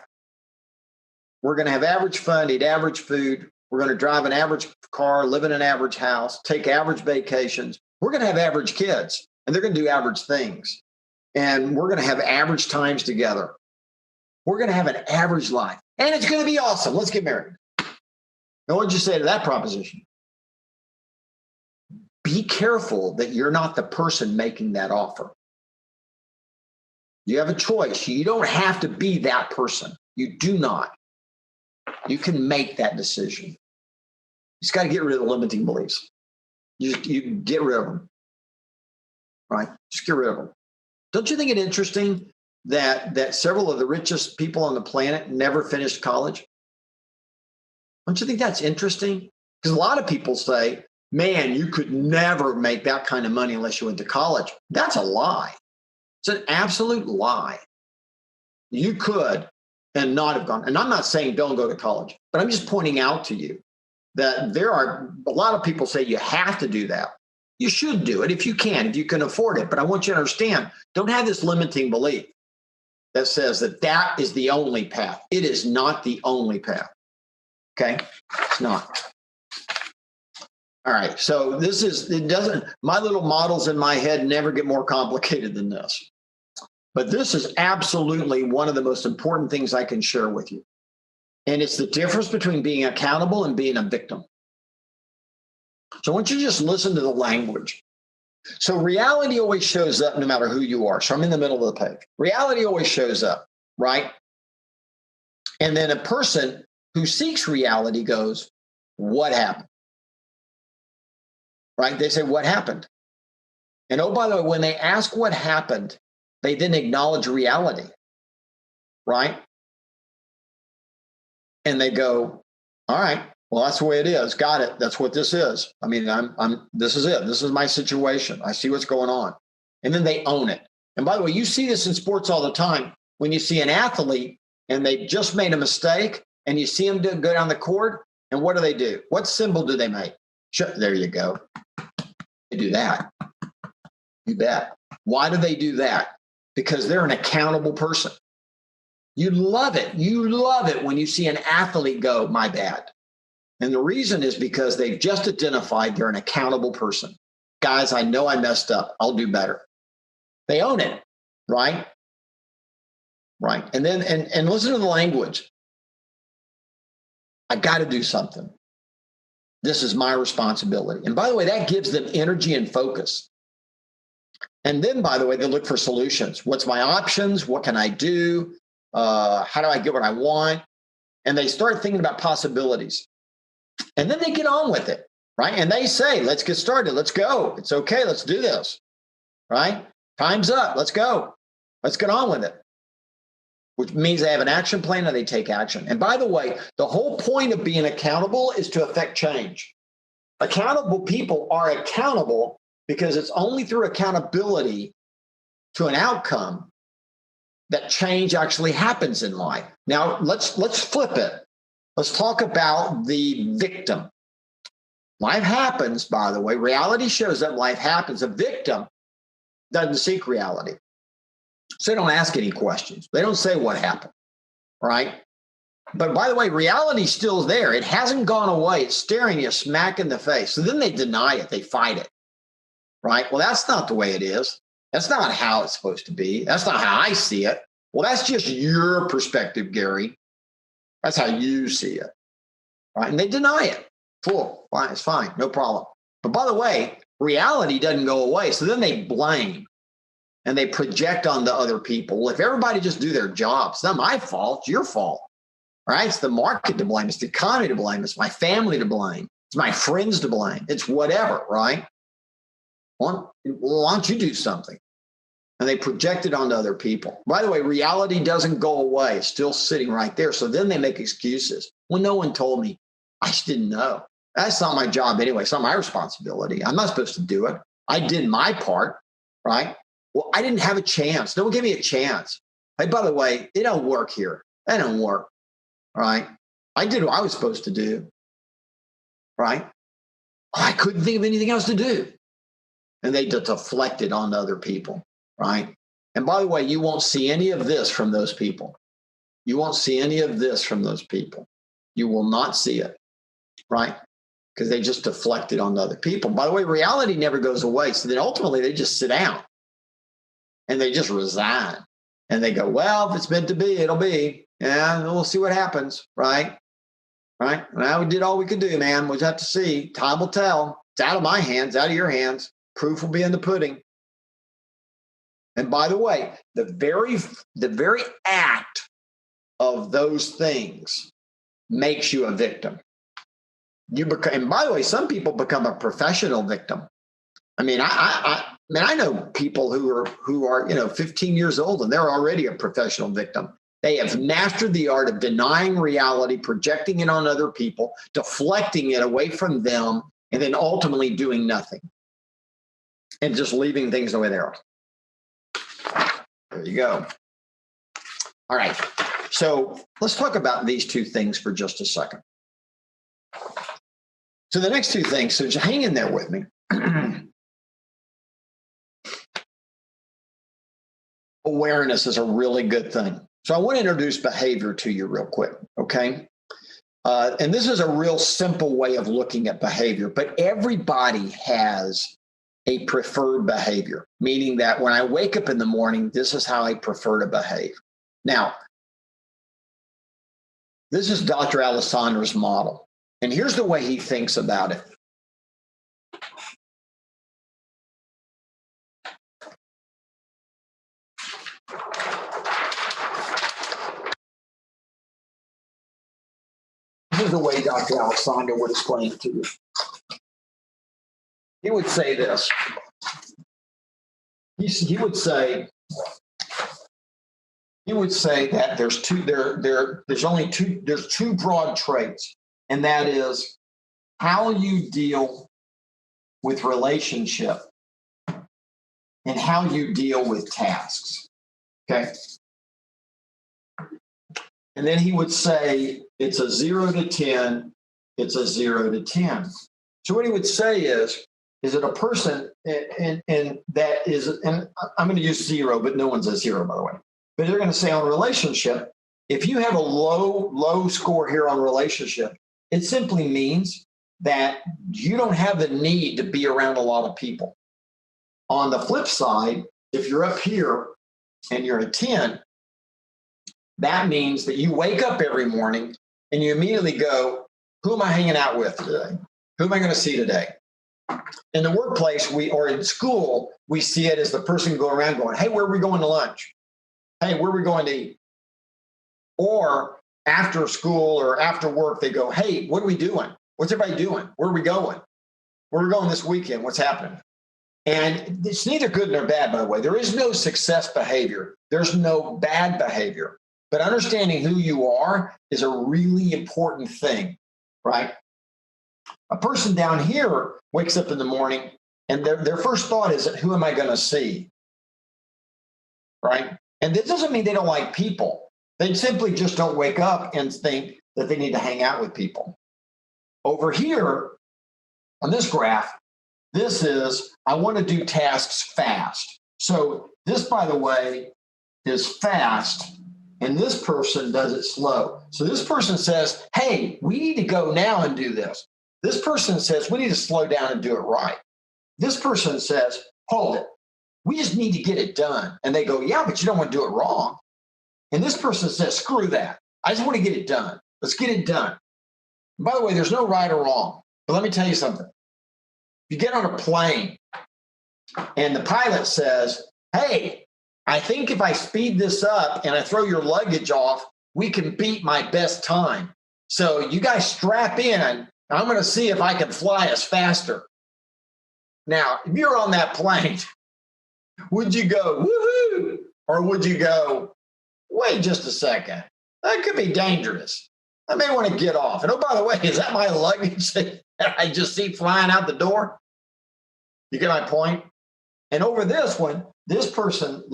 We're going to have average fun, eat average food. We're going to drive an average car, live in an average house, take average vacations. We're going to have average kids, and they're going to do average things. And we're going to have average times together. We're going to have an average life. And it's going to be awesome. Let's get married. Now, what did you say to that proposition? Be careful that you're not the person making that offer. You have a choice. You don't have to be that person. You do not. You can make that decision. You just got to get rid of the limiting beliefs. You get rid of them. Right? Just get rid of them. Don't you think it interesting that several of the richest people on the planet never finished college? Don't you think that's interesting? Because a lot of people say, man, you could never make that kind of money unless you went to college. That's a lie. It's an absolute lie. You could and not have gone. And I'm not saying don't go to college, but I'm just pointing out to you that there are a lot of people say you have to do that. You should do it if you can afford it. But I want you to understand, don't have this limiting belief that says that is the only path. It is not the only path. Okay? It's not. All right. So my little models in my head never get more complicated than this. But this is absolutely one of the most important things I can share with you. And it's the difference between being accountable and being a victim. So I want you to just listen to the language. So reality always shows up no matter who you are. So I'm in the middle of the page. Reality always shows up, right? And then a person who seeks reality goes, what happened? Right? They say, what happened? And oh, by the way, when they ask what happened, they then acknowledge reality, right? And they go, all right, well, that's the way it is. Got it. That's what this is. I mean, this is it. This is my situation. I see what's going on. And then they own it. And by the way, you see this in sports all the time. When you see an athlete and they just made a mistake and you see them go down the court, and what do? What symbol do they make? Sure, there you go. They do that. You bet. Why do they do that? Because they're an accountable person. You love it. You love it when you see an athlete go, my bad. And the reason is because they've just identified they're an accountable person. Guys, I know I messed up. I'll do better. They own it, right? Right. And then, and listen to the language. I got to do something. This is my responsibility. And by the way, that gives them energy and focus. And then, by the way, they look for solutions. What's my options? What can I do? How do I get what I want? And they start thinking about possibilities. And then they get on with it, right? And they say, let's get started. Let's go. It's okay. Let's do this, right? Time's up. Let's go. Let's get on with it, which means they have an action plan and they take action. And by the way, the whole point of being accountable is to affect change. Accountable people are accountable because it's only through accountability to an outcome that change actually happens in life. Now, let's flip it. Let's talk about the victim. Life happens, by the way. Reality shows up. Life happens. A victim doesn't seek reality. So they don't ask any questions. They don't say what happened, right? But by the way, reality still there. It hasn't gone away. It's staring you smack in the face. So then they deny it. They fight it, right? Well, that's not the way it is. That's not how it's supposed to be. That's not how I see it. Well, that's just your perspective, Gary. That's how you see it, right? And they deny it. Full. Fine. It's fine. No problem. But by the way, reality doesn't go away. So then they blame and they project onto other people. Well, if everybody just do their job, it's not my fault. It's your fault. Right? It's the market to blame. It's the economy to blame. It's my family to blame. It's my friends to blame. It's whatever, right? Why don't you do something? And they project it onto other people. By the way, reality doesn't go away. It's still sitting right there. So then they make excuses. Well, no one told me. I just didn't know. That's not my job anyway. It's not my responsibility. I'm not supposed to do it. I did my part, right? Well, I didn't have a chance. No one gave me a chance. Hey, by the way, it don't work here. That don't work, right? I did what I was supposed to do, right? I couldn't think of anything else to do. And they deflect it onto other people, right? And by the way, you won't see any of this from those people. You won't see any of this from those people. You will not see it, right? Because they just deflect it onto other people. By the way, reality never goes away. So then ultimately they just sit down and they just resign. And they go, well, if it's meant to be, it'll be. Yeah, we'll see what happens, right? Right? Well, we did all we could do, man. We'll have to see. Time will tell. It's out of my hands, out of your hands. Proof will be in the pudding. And by the way, the very act of those things makes you a victim. And by the way, some people become a professional victim. I mean, I know people who are 15 years old and they're already a professional victim. They have mastered the art of denying reality, projecting it on other people, deflecting it away from them, and then ultimately doing nothing and just leaving things the way they are. There you go. All right. So let's talk about these two things for just a second. So the next two things, so just hang in there with me. Awareness is a really good thing. So I want to introduce behavior to you real quick, okay? And this is a real simple way of looking at behavior, but everybody has a preferred behavior, meaning that when I wake up in the morning, this is how I prefer to behave. Now, this is Dr. Alessandra's model, and here's the way he thinks about it. This is the way Dr. Alessandra would explain it to you. He would say this. He would say that there's two broad traits, and that is how you deal with relationship and how you deal with tasks. Okay. And then he would say it's a 0 to 10, it's a 0 to 10. So what he would say is that a person, and that is, and I'm going to use 0, but no one's a 0, by the way. But they're going to say on relationship, if you have a low score here on relationship, it simply means that you don't have the need to be around a lot of people. On the flip side, if you're up here and you're a 10, that means that you wake up every morning and you immediately go, who am I hanging out with today? Who am I going to see today? In the workplace, or in school, we see it as the person going around going, hey, where are we going to lunch? Hey, where are we going to eat? Or after school or after work, they go, hey, what are we doing? What's everybody doing? Where are we going? Where are we going this weekend? What's happening? And it's neither good nor bad, by the way. There is no success behavior. There's no bad behavior. But understanding who you are is a really important thing, right? A person down here wakes up in the morning and their first thought is, who am I going to see? Right? And this doesn't mean they don't like people. They simply just don't wake up and think that they need to hang out with people. Over here on this graph, this is, I want to do tasks fast. So this, by the way, is fast. And this person does it slow. So this person says, hey, we need to go now and do this. This person says, we need to slow down and do it right. This person says, hold it. We just need to get it done. And they go, yeah, but you don't want to do it wrong. And this person says, screw that. I just want to get it done. Let's get it done. And by the way, there's no right or wrong. But let me tell you something. You get on a plane and the pilot says, hey, I think if I speed this up and I throw your luggage off, we can beat my best time. So you guys strap in. I'm going to see if I can fly us faster. Now, if you're on that plane, would you go, woohoo? Or would you go, wait just a second? That could be dangerous. I may want to get off. And oh, by the way, is that my luggage that I just see flying out the door? You get my point? And over this one, this person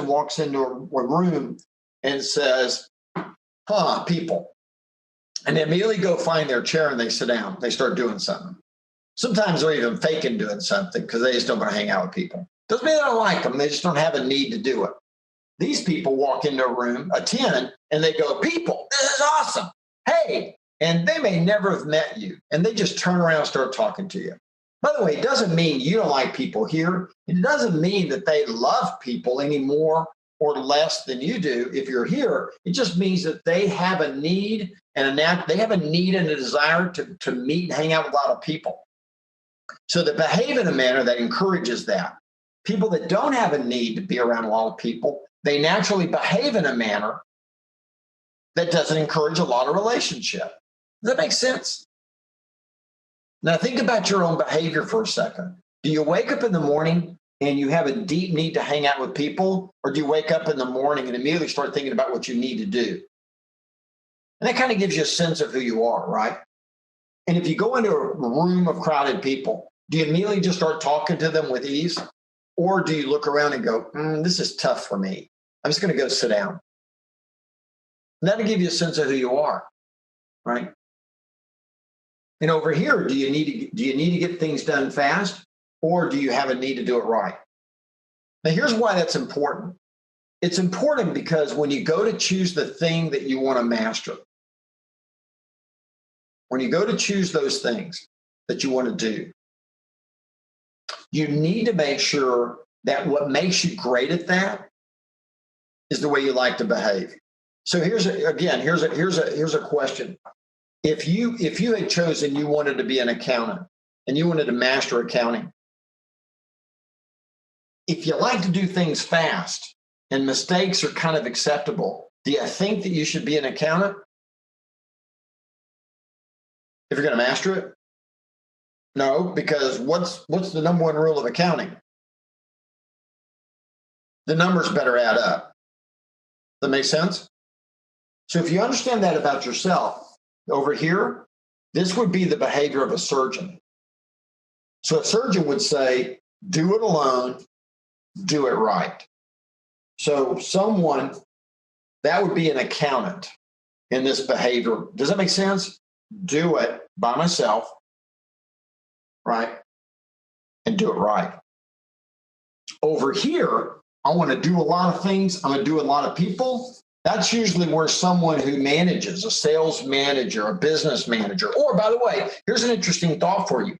walks into a room and says, people. And they immediately go find their chair and they sit down. They start doing something. Sometimes they're even faking doing something because they just don't want to hang out with people. Doesn't mean they don't like them. They just don't have a need to do it. These people walk into a room, attend, and they go, people, this is awesome. Hey, and they may never have met you. And they just turn around and start talking to you. By the way, it doesn't mean you don't like people here. It doesn't mean that they love people any more or less than you do if you're here. It just means that they have a need and a desire to meet and hang out with a lot of people. So they behave in a manner that encourages that. People that don't have a need to be around a lot of people, they naturally behave in a manner that doesn't encourage a lot of relationship. Does that make sense? Now think about your own behavior for a second. Do you wake up in the morning and you have a deep need to hang out with people, or do you wake up in the morning and immediately start thinking about what you need to do? And that kind of gives you a sense of who you are, right? And if you go into a room of crowded people, do you immediately just start talking to them with ease? Or do you look around and go, this is tough for me. I'm just going to go sit down. And that'll give you a sense of who you are, right? And over here, do you need to get things done fast, or do you have a need to do it right? Now, here's why that's important. It's important because when you go to choose the thing that you want to master, when you go to choose those things that you want to do, you need to make sure that what makes you great at that is the way you like to behave. So here's a question. If you had chosen you wanted to be an accountant and you wanted to master accounting, if you like to do things fast and mistakes are kind of acceptable, do you think that you should be an accountant if you're going to master it? No, because what's the number one rule of accounting? The numbers better add up. Does that make sense? So if you understand that about yourself, over here, this would be the behavior of a surgeon. So a surgeon would say, do it alone, do it right. So that would be an accountant in this behavior. Does that make sense? Do it by myself, right? And do it right. Over here, I want to do a lot of things. I'm going to do a lot of people. That's usually where someone who manages, a sales manager, a business manager, or by the way, here's an interesting thought for you.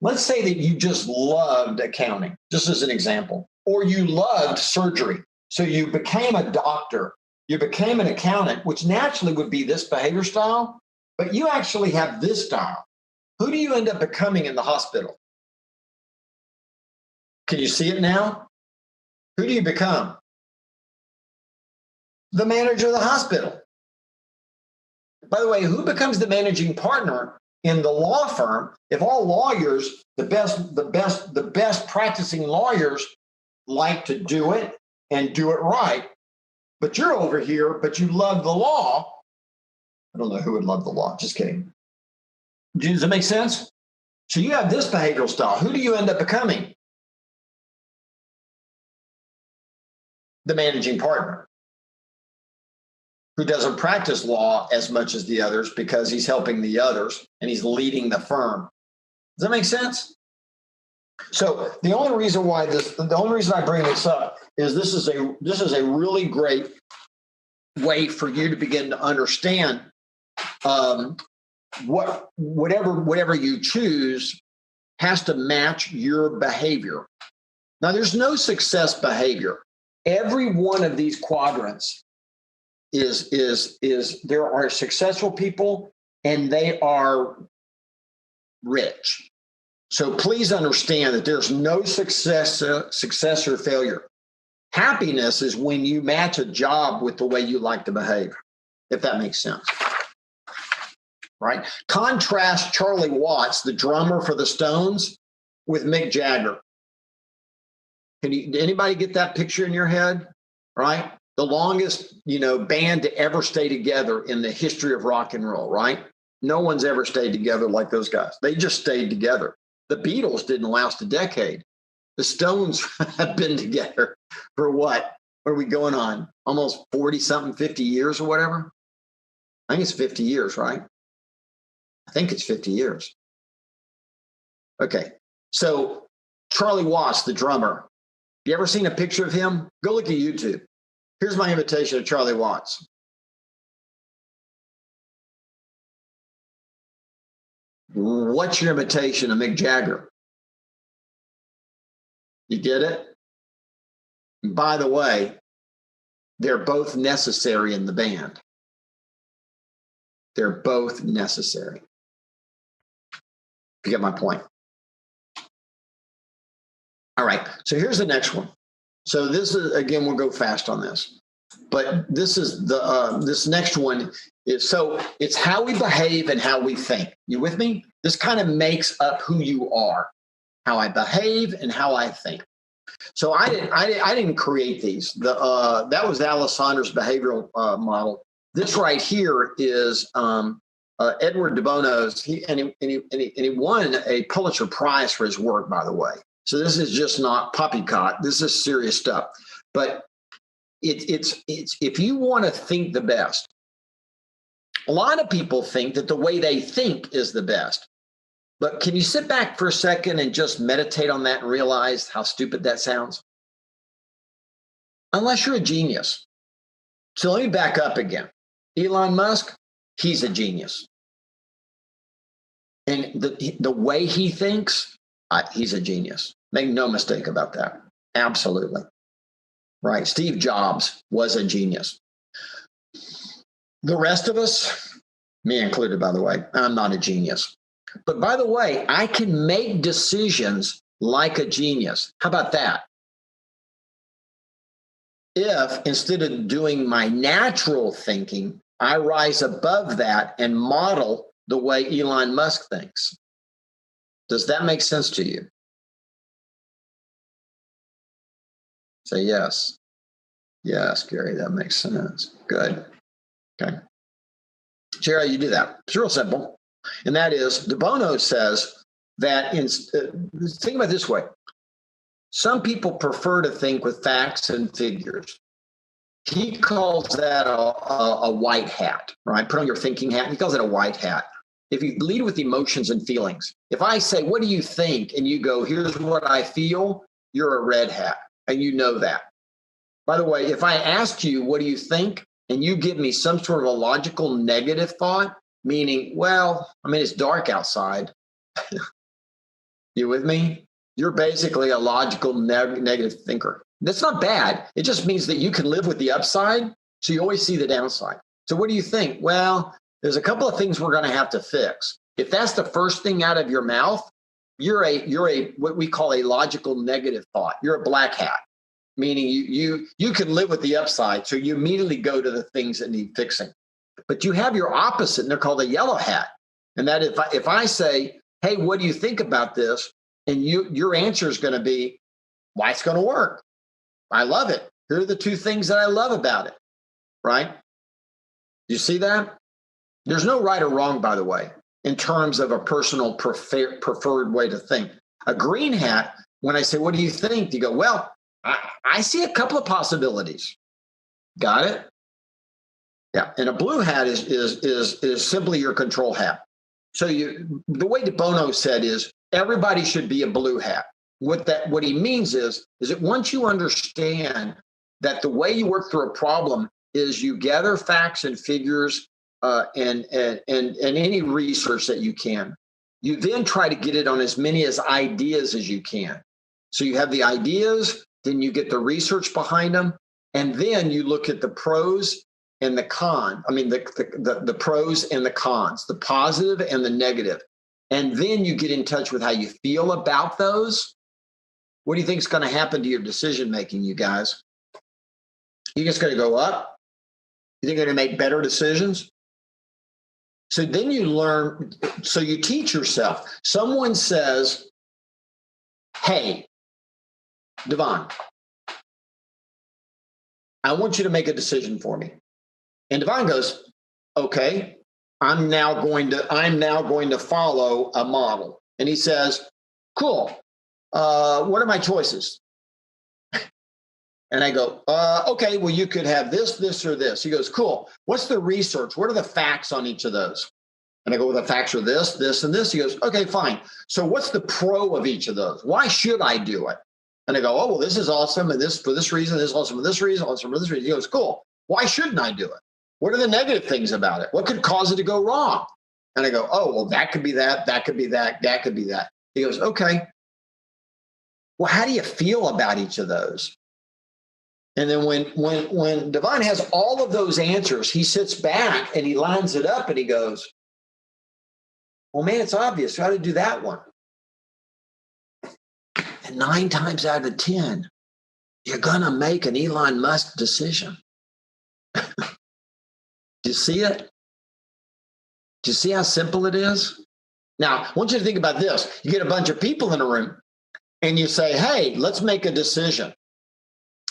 Let's say that you just loved accounting, just as an example, or you loved surgery. So you became a doctor, you became an accountant, which naturally would be this behavior style, but you actually have this style. Who do you end up becoming in the hospital? Can you see it now? Who do you become? The manager of the hospital. By the way, who becomes the managing partner in the law firm? If all lawyers, the best practicing lawyers like to do it and do it right, but you're over here, but you love the law. I don't know who would love the law. Just kidding. Does it make sense? So you have this behavioral style. Who do you end up becoming? The managing partner, who doesn't practice law as much as the others because he's helping the others and he's leading the firm. Does that make sense? So the only reason I bring this up is this is a really great way for you to begin to understand whatever you choose has to match your behavior. Now, there's no success behavior. Every one of these quadrants is there are successful people and they are rich. So please understand that there's no success or failure. Happiness is when you match a job with the way you like to behave, if that makes sense. Right? Contrast Charlie Watts, the drummer for the Stones, with Mick Jagger. Did anybody get that picture in your head? Right? The longest, band to ever stay together in the history of rock and roll, right? No one's ever stayed together like those guys. They just stayed together. The Beatles didn't last a decade. The Stones have been together for what? What are we going on? Almost 40 something, 50 years or whatever? I think it's 50 years, right? I think it's 50 years. Okay. So Charlie Watts, the drummer, you ever seen a picture of him? Go look at YouTube. Here's my invitation to Charlie Watts. What's your invitation to Mick Jagger? You get it? And by the way, they're both necessary in the band. They're both necessary. You get my point? All right. So here's the next one. So this is, again, we'll go fast on this. But this is this next one is, so it's how we behave and how we think. You with me? This kind of makes up who you are, how I behave and how I think. So I didn't create these. That was Alessandra's behavioral model. This right here is Edward de Bono's. He won a Pulitzer Prize for his work, by the way. So this is just not poppycock. This is serious stuff. But it's if you want to think the best, a lot of people think that the way they think is the best. But can you sit back for a second and just meditate on that and realize how stupid that sounds? Unless you're a genius. So let me back up again. Elon Musk, he's a genius. And the way he thinks, he's a genius. Make no mistake about that. Absolutely. Right. Steve Jobs was a genius. The rest of us, me included, by the way, I'm not a genius. But by the way, I can make decisions like a genius. How about that? If instead of doing my natural thinking, I rise above that and model the way Elon Musk thinks. Does that make sense to you? Say yes. Yes, Gary, that makes sense. Good. Okay. Share how you do that. It's real simple. And that is, De Bono says that, think about it this way. Some people prefer to think with facts and figures. He calls that a white hat, right? Put on your thinking hat. He calls it a white hat. If you lead with emotions and feelings, if I say, what do you think? And you go, here's what I feel, you're a red hat. And you know that. By the way, if I ask you, what do you think? And you give me some sort of a logical negative thought, meaning, well, I mean, it's dark outside. You with me? You're basically a logical negative thinker. That's not bad. It just means that you can live with the upside. So you always see the downside. So what do you think? Well, there's a couple of things we're going to have to fix. If that's the first thing out of your mouth, you're a what we call a logical negative thought. You're a black hat, meaning you can live with the upside. So you immediately go to the things that need fixing. But you have your opposite, and they're called a yellow hat. And that if I say, hey, what do you think about this? And your answer is going to be, why it's going to work. I love it. Here are the two things that I love about it, right? You see that? There's no right or wrong, by the way, in terms of a personal preferred way to think. A green hat, when I say, what do you think? You go, well, I see a couple of possibilities. Got it? Yeah. And a blue hat is simply your control hat. So the way De Bono said is everybody should be a blue hat. What he means is that once you understand that the way you work through a problem is you gather facts and figures and any research that you can, you then try to get it on as many ideas as you can. So you have the ideas, then you get the research behind them, and then you look at the pros and the con. I mean, the pros and the cons, the positive and the negative. and then you get in touch with how you feel about those, what do you think is going to happen to your decision making, you guys? You're just going to go up? You think you're going to make better decisions? So then you learn, so you teach yourself. Someone says, hey, Devon, I want you to make a decision for me. And Devon goes, okay, I'm now going to follow a model. And he says, cool. What are my choices? And I go, okay, well, you could have this, this, or this. He goes, cool. What's the research? What are the facts on each of those? And I go, well, the facts are this, this, and this. He goes, okay, fine. So what's the pro of each of those? Why should I do it? And I go, oh, well, this is awesome. And this for this reason, this is awesome for this reason, awesome for this reason. He goes, cool. Why shouldn't I do it? What are the negative things about it? What could cause it to go wrong? And I go, oh, well, that could be that, that could be that, that could be that. He goes, okay. Well, how do you feel about each of those? And then when Devon has all of those answers, he sits back and he lines it up and he goes, well, man, it's obvious. How to do that one? And 9 times out of 10, you're going to make an Elon Musk decision. Do you see it? Do you see how simple it is? Now, I want you to think about this. You get a bunch of people in a room and you say, hey, let's make a decision.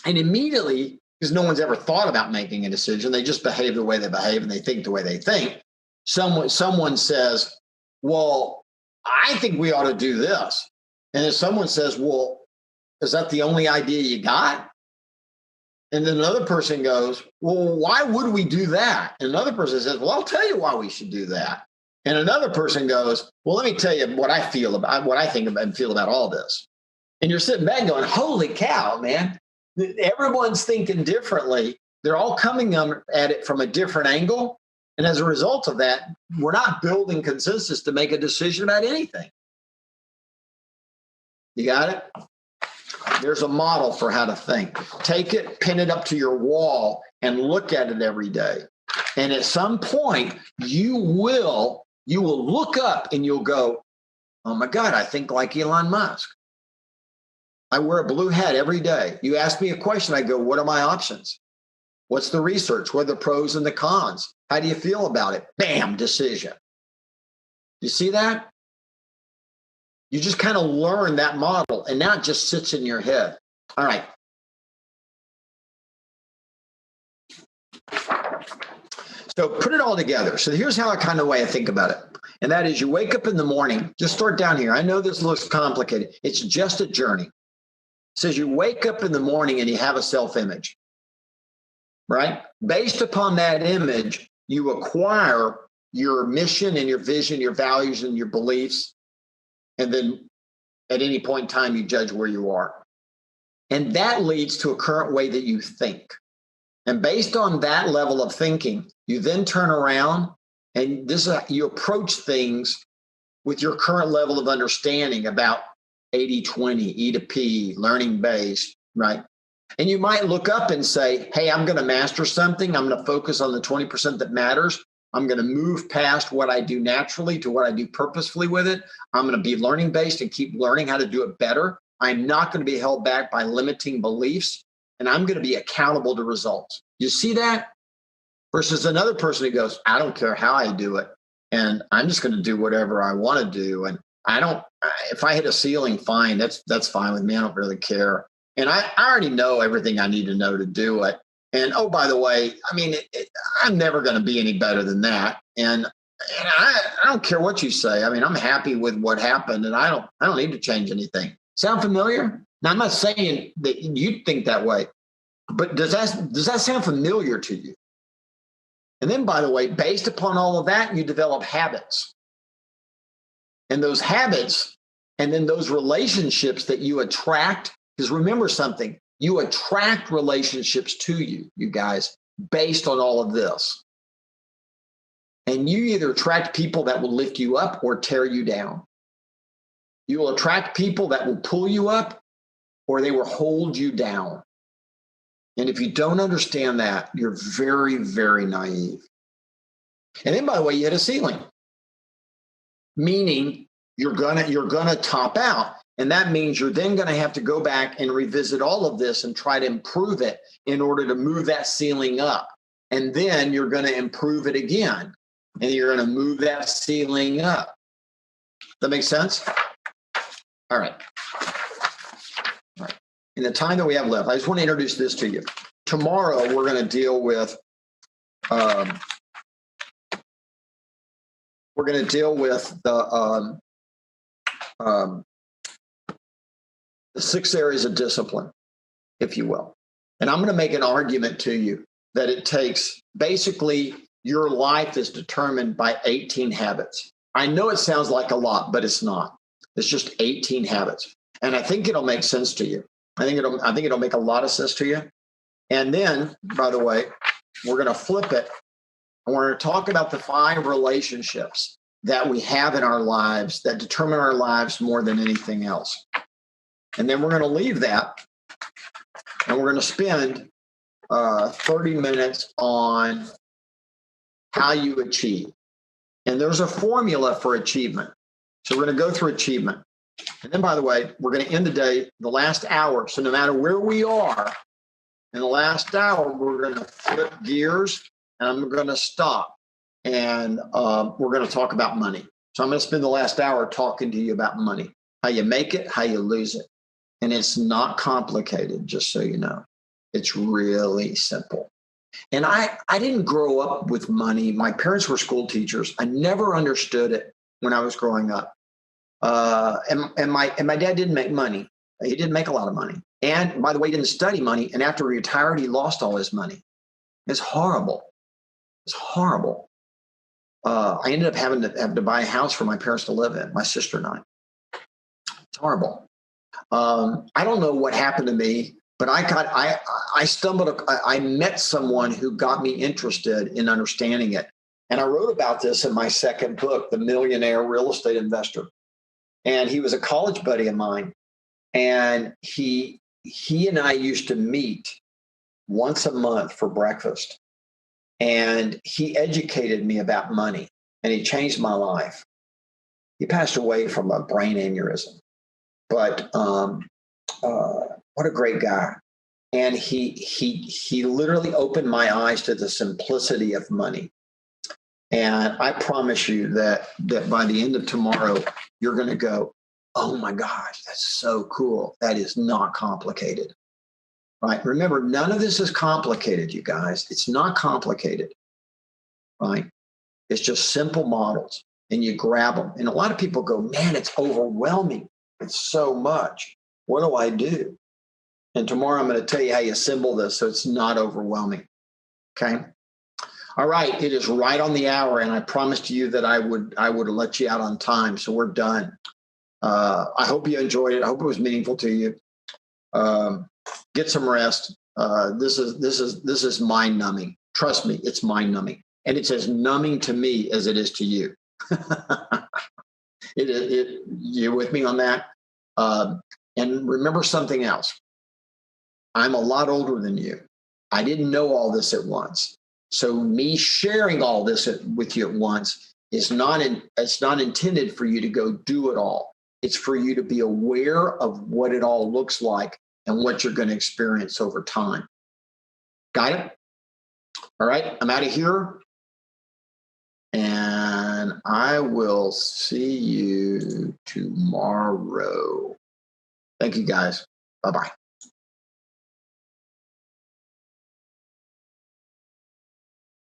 And immediately, because no one's ever thought about making a decision, they just behave the way they behave and they think the way they think. Someone says, well, I think we ought to do this. And then someone says, well, is that the only idea you got? And then another person goes, well, why would we do that? And another person says, well, I'll tell you why we should do that. And another person goes, well, let me tell you what I feel about, what I think about and feel about all this. And you're sitting back going, holy cow, man. Everyone's thinking differently. They're all coming at it from a different angle. And as a result of that, we're not building consensus to make a decision about anything. You got it? There's a model for how to think. Take it, pin it up to your wall, and look at it every day. And at some point, you will look up and you'll go, oh my God, I think like Elon Musk. I wear a blue hat every day. You ask me a question, I go, what are my options? What's the research? What are the pros and the cons? How do you feel about it? Bam, decision. You see that? You just kind of learn that model, and now it just sits in your head. All right. So put it all together. So here's how I kind of way I think about it. And that is you wake up in the morning, just start down here. I know this looks complicated. It's just a journey. It says you wake up in the morning and you have a self-image, right? Based upon that image, you acquire your mission and your vision, your values and your beliefs. And then at any point in time, you judge where you are. And that leads to a current way that you think. And based on that level of thinking, you then turn around and you approach things with your current level of understanding about 80-20, E to P, learning based, right? And you might look up and say, hey, I'm going to master something. I'm going to focus on the 20% that matters. I'm going to move past what I do naturally to what I do purposefully with it. I'm going to be learning based and keep learning how to do it better. I'm not going to be held back by limiting beliefs, and I'm going to be accountable to results. You see that? Versus another person who goes, I don't care how I do it, and I'm just going to do whatever I want to do. And if I hit a ceiling, fine, that's fine with me. I don't really care. And I already know everything I need to know to do it. And oh, by the way, I mean, I'm never going to be any better than that. And I don't care what you say. I mean, I'm happy with what happened, and I don't need to change anything. Sound familiar? Now, I'm not saying that you think that way, but does that sound familiar to you? And then, by the way, based upon all of that, you develop habits. And those habits and then those relationships that you attract, because remember something, you attract relationships to you, you guys, based on all of this. And you either attract people that will lift you up or tear you down. You will attract people that will pull you up or they will hold you down. And if you don't understand that, you're very, very naive. And then, by the way, you hit a ceiling, meaning you're gonna top out. And that means you're then going to have to go back and revisit all of this and try to improve it in order to move that ceiling up. And then you're going to improve it again. And you're going to move that ceiling up. That makes sense? All right. All right. In the time that we have left, I just want to introduce this to you. Tomorrow, we're going to deal with the 6 areas of discipline, if you will. And I'm going to make an argument to you that it takes, basically, your life is determined by 18 habits. I know it sounds like a lot, but it's not. It's just 18 habits. And I think it'll make sense to you. I think it'll make a lot of sense to you. And then, by the way, we're going to flip it. And we're going to talk about the 5 relationships that we have in our lives that determine our lives more than anything else. And then we're going to leave that, and we're going to spend 30 minutes on how you achieve. And there's a formula for achievement. So we're going to go through achievement. And then, by the way, we're going to end the day, the last hour. So no matter where we are in the last hour, we're going to flip gears, and I'm going to stop. And we're going to talk about money. So I'm going to spend the last hour talking to you about money, how you make it, how you lose it. And it's not complicated, just so you know. It's really simple. And I didn't grow up with money. My parents were school teachers. I never understood it when I was growing up. And my dad didn't make money. He didn't make a lot of money. And by the way, he didn't study money. And after he retired, he lost all his money. It's horrible. It's horrible. I ended up having to buy a house for my parents to live in, my sister and I. It's horrible. I don't know what happened to me, but I met someone who got me interested in understanding it. And I wrote about this in my second book, The Millionaire Real Estate Investor. And he was a college buddy of mine. And he and I used to meet once a month for breakfast. And he educated me about money, and he changed my life. He passed away from a brain aneurysm. But what a great guy. And he literally opened my eyes to the simplicity of money. And I promise you that by the end of tomorrow, you're going to go, oh my gosh, that's so cool. That is not complicated. Right? Remember, none of this is complicated, you guys. It's not complicated. Right? It's just simple models, and you grab them. And a lot of people go, man, it's overwhelming. It's so much. What do I do? And tomorrow I'm going to tell you how you assemble this so it's not overwhelming. Okay. All right. It is right on the hour, and I promised you that I would let you out on time. So we're done. I hope you enjoyed it. I hope it was meaningful to you. Get some rest. This is mind numbing. Trust me, it's mind numbing, and it's as numbing to me as it is to you. You with me on that? And remember something else. I'm a lot older than you. I didn't know all this at once. So me sharing all this with you at once it's not intended for you to go do it all. It's for you to be aware of what it all looks like and what you're going to experience over time. Got it? All right, I'm out of here. And I will see you tomorrow. Thank you, guys. Bye-bye.